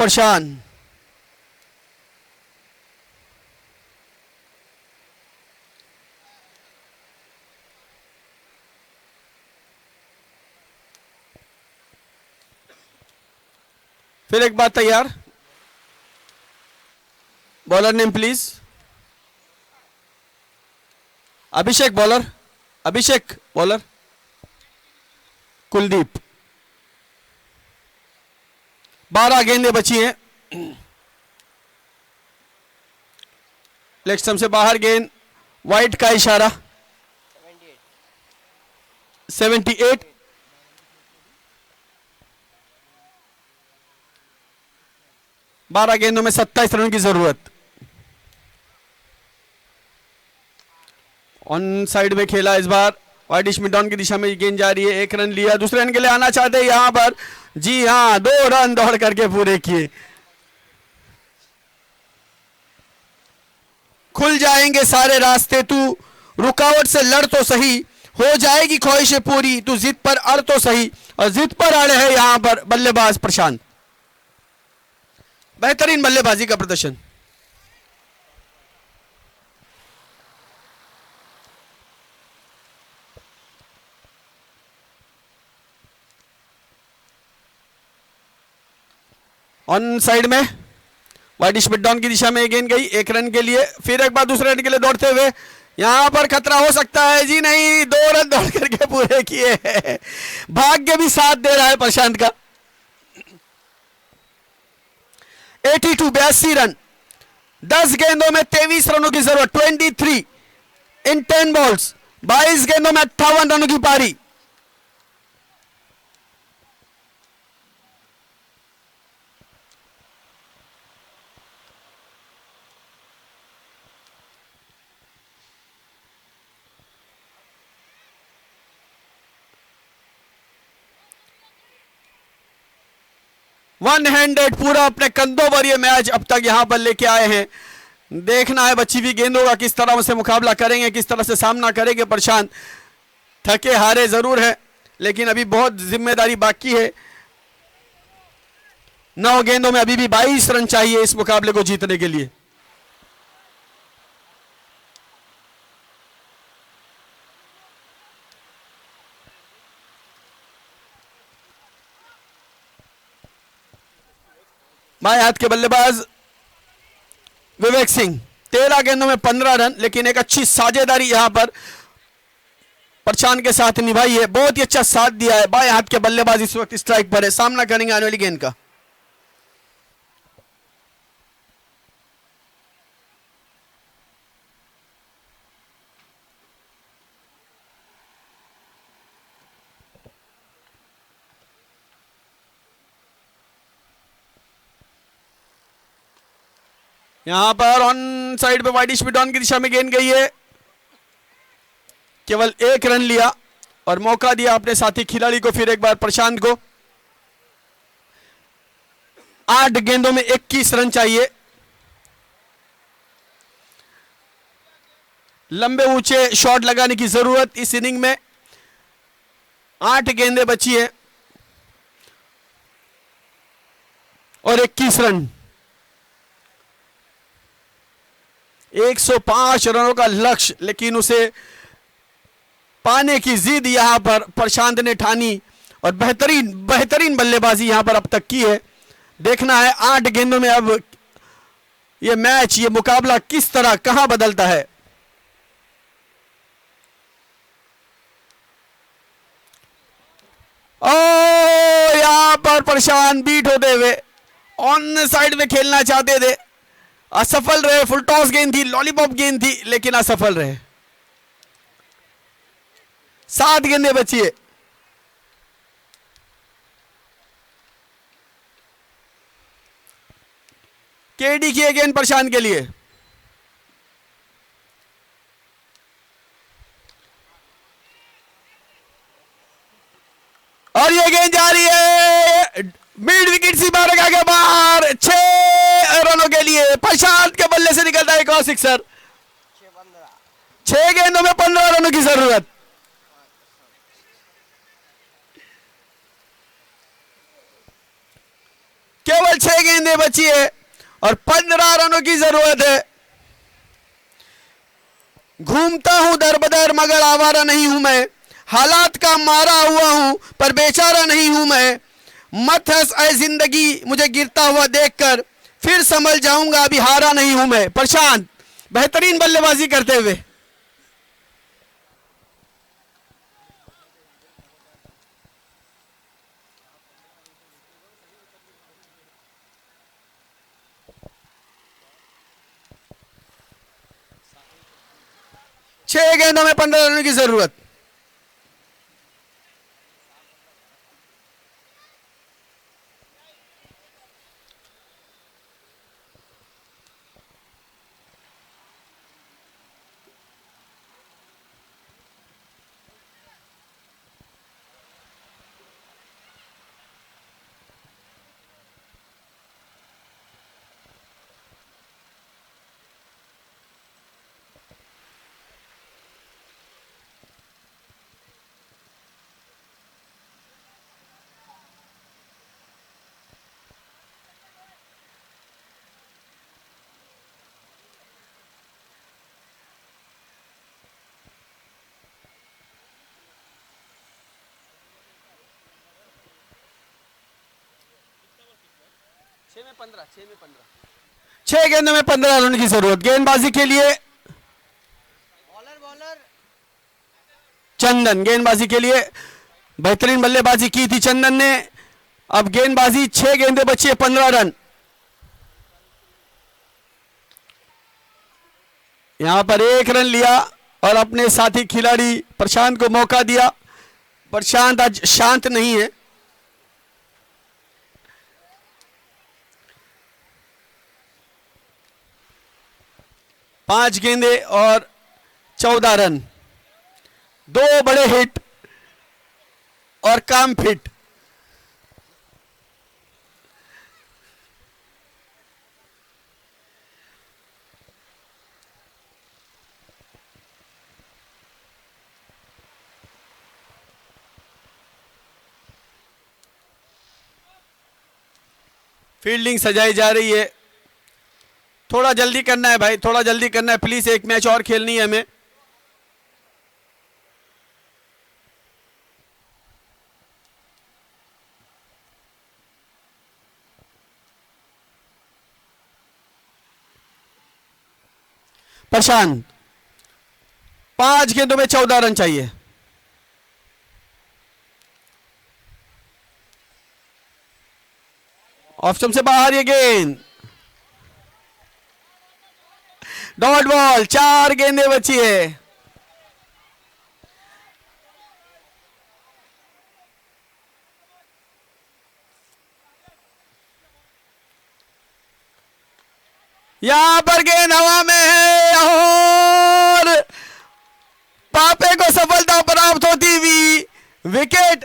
प्रशांत, फिर एक बार तैयार। Bowler name please. Abhishek bowler, Kuldeep. 12 गेंदें बची हैं। लेग स्टंप से बाहर गेंद, वाइट का इशारा। 78। बारह गेंदों में 27 रन की जरूरत। ऑन साइड में खेला इस बार, वाइडिश मिड ऑन की दिशा में गेंद जा रही है। 1 रन लिया, दूसरे रन के लिए आना चाहते हैं यहां पर। जी हां, 2 रन दौड़ करके पूरे किए। खुल जाएंगे सारे रास्ते, तू रुकावट से लड़ तो सही, हो जाएगी ख्वाहिशें पूरी, तू जिद पर अड़ तो सही। और जिद पर अड़ है यहां पर बल्लेबाज प्रशांत। बेहतरीन बल्लेबाजी का प्रदर्शन। ऑन साइड में वाइडिश मिड डाउन की दिशा में गेंद गई 1 रन के लिए। फिर एक बार दूसरे रन के लिए दौड़ते हुए, यहां पर खतरा हो सकता है। जी नहीं, 2 रन दौड़ करके पूरे किए हैं। भाग्य भी साथ दे रहा है प्रशांत का। 82 रन, 10 गेंदों में 23 रनों की जरूरत। 23 इन 10 बॉल्स, 22 गेंदों में 58 रनों की पारी। वन हैंडेड पूरा अपने कंधों पर ये मैच अब तक यहां पर लेके आए हैं। देखना है बची हुई गेंदों का किस तरह से मुकाबला करेंगे, किस तरह से सामना करेंगे प्रशांत। थके हारे जरूर है, लेकिन अभी बहुत जिम्मेदारी बाकी है। 9 गेंदों में अभी भी 22 रन चाहिए इस मुकाबले को जीतने के लिए। बाएं हाथ के बल्लेबाज विवेक सिंह, 13 गेंदों में 15 रन, लेकिन एक अच्छी साझेदारी यहां पर प्रशांत के साथ निभाई है। बहुत ही अच्छा साथ दिया है। बाएं हाथ के बल्लेबाज इस वक्त स्ट्राइक पर है, सामना करेंगे आने वाली गेंद का। यहां पर ऑन साइड पे वाइडिश मिड ऑन की दिशा में गेंद गई है। केवल 1 रन लिया और मौका दिया अपने साथी खिलाड़ी को फिर एक बार प्रशांत को। 8 गेंदों में 21 रन चाहिए। लंबे ऊंचे शॉट लगाने की जरूरत इस इनिंग में। 8 गेंदें बची है और 21 रन। 105 रनों का लक्ष्य, लेकिन उसे पाने की जिद यहां पर प्रशांत ने ठानी और बेहतरीन बल्लेबाजी यहां पर अब तक की है। देखना है 8 गेंदों में अब ये मैच, ये मुकाबला किस तरह कहां बदलता है। ओ यहां पर प्रशांत बीट होते हुए ऑन साइड में खेलना चाहते थे, असफल रहे। फुल टॉस गेंद थी, लॉलीपॉप गेंद थी, लेकिन असफल रहे। 7 गेंदें बची है। केडी की गेंद प्रशांत के लिए। और ये गेंद जा रही है मिड विकेट सीमा रेखा के बाहर। 6 रनों के लिए प्रशांत के बल्ले से निकलता है एक और सिक्सर। 6 गेंदों में 15 रनों की जरूरत। केवल 6 गेंदें बची है और 15 रनों की जरूरत है। घूमता हूं दर बदर मगर आवारा नहीं हूं मैं, हालात का मारा हुआ हूं पर बेचारा नहीं हूं मैं। मत हंस ऐ जिंदगी मुझे गिरता हुआ देखकर, फिर संभल जाऊंगा अभी हारा नहीं हूं मैं। प्रशांत बेहतरीन बल्लेबाजी करते हुए 6 गेंदों में 15 रनों की जरूरत। छह गेंदों में 15 रन की जरूरत। गेंदबाजी के लिए चंदन, गेंदबाजी के लिए बेहतरीन बल्लेबाजी की थी चंदन ने। अब गेंदबाजी 6 गेंदें बची है, 15 रन। यहां पर 1 रन लिया और अपने साथी खिलाड़ी प्रशांत को मौका दिया। प्रशांत आज शांत नहीं है। पांच गेंदे और 14 रन, 2 बड़े हिट और काम फिट। फील्डिंग सजाई जा रही है। थोड़ा जल्दी करना है भाई, थोड़ा जल्दी करना है प्लीज। एक मैच और खेलनी है हमें। प्रशांत 5 गेंदों में 14 रन चाहिए। ऑप्शन से बाहर ये गेंद, डॉट बॉल। 4 गेंदें बची है। यहां पर गेंद हवा में है और पापे को सफलता प्राप्त होती हुई विकेट,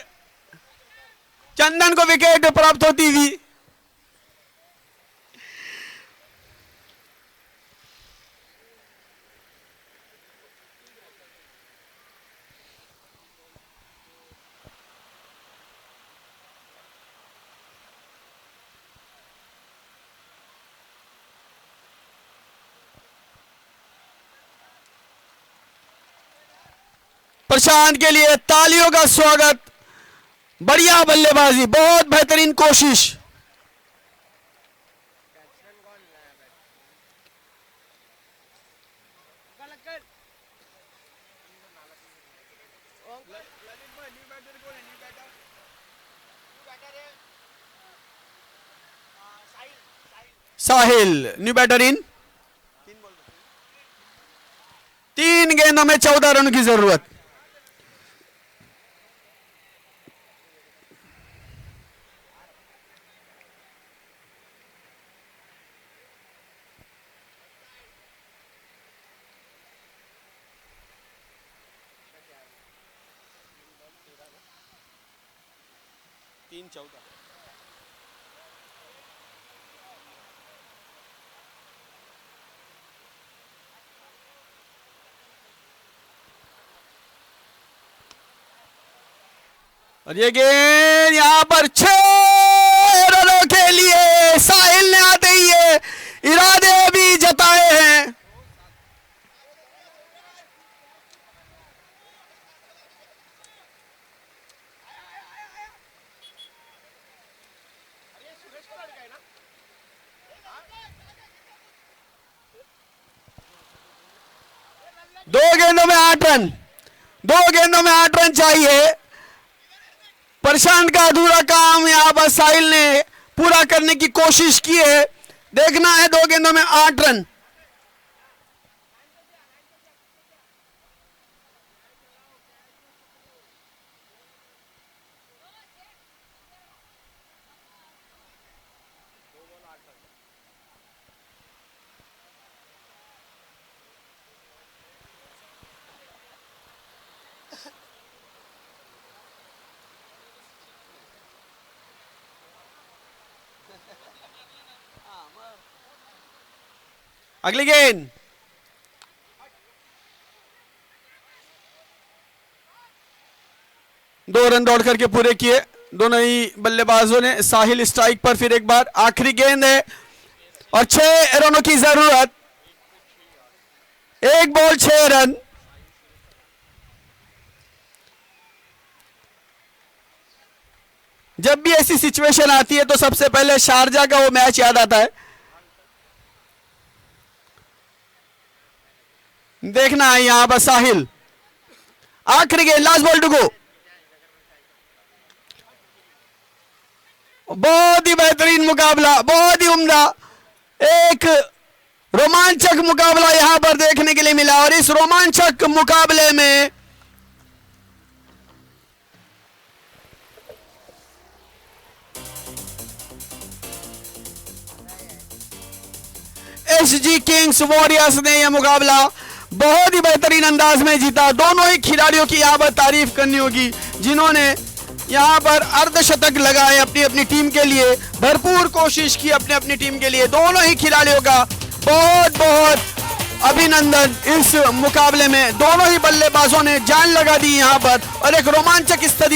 चंदन को विकेट प्राप्त होती हुई। प्रशांत के लिए तालियों का स्वागत। बढ़िया बल्लेबाजी, बहुत बेहतरीन कोशिश। साहिल न्यू बैटर इन। 3 गेंदों में 14 रन की जरूरत। और ये गेंद यहां पर 6 रनों के लिए साहिल ने आते ही ये इरादे भी जताए हैं। दो गेंदों में 8 रन, 2 गेंदों में 8 रन चाहिए। प्रशांत का अधूरा काम यहां पर साहिल ने पूरा करने की कोशिश की है। देखना है 2 गेंदों में 8 रन। अगली गेंद, दो रन दौड़ करके पूरे किए दोनों ही बल्लेबाजों ने। साहिल स्ट्राइक पर फिर एक बार, आखिरी गेंद है और 6 रनों की जरूरत, 1 बॉल 6 रन। जब भी ऐसी सिचुएशन आती है तो सबसे पहले शारजा का वो मैच याद आता है। देखना है यहां पर साहिल, आखिरी गेंद, लास्ट बॉल टू गो। बहुत ही बेहतरीन मुकाबला, बहुत ही उम्दा, एक रोमांचक मुकाबला यहां पर देखने के लिए मिला। और इस रोमांचक मुकाबले में एसजी किंग्स वॉरियर्स ने यह मुकाबला बहुत ही बेहतरीन अंदाज में जीता। दोनों ही खिलाड़ियों की यहां पर तारीफ करनी होगी जिन्होंने यहां पर अर्धशतक लगाए अपनी अपनी टीम के लिए, भरपूर कोशिश की अपनी अपनी टीम के लिए। दोनों ही खिलाड़ियों का बहुत बहुत अभिनंदन। इस मुकाबले में दोनों ही बल्लेबाजों ने जान लगा दी यहां पर और एक रोमांचक स्थिति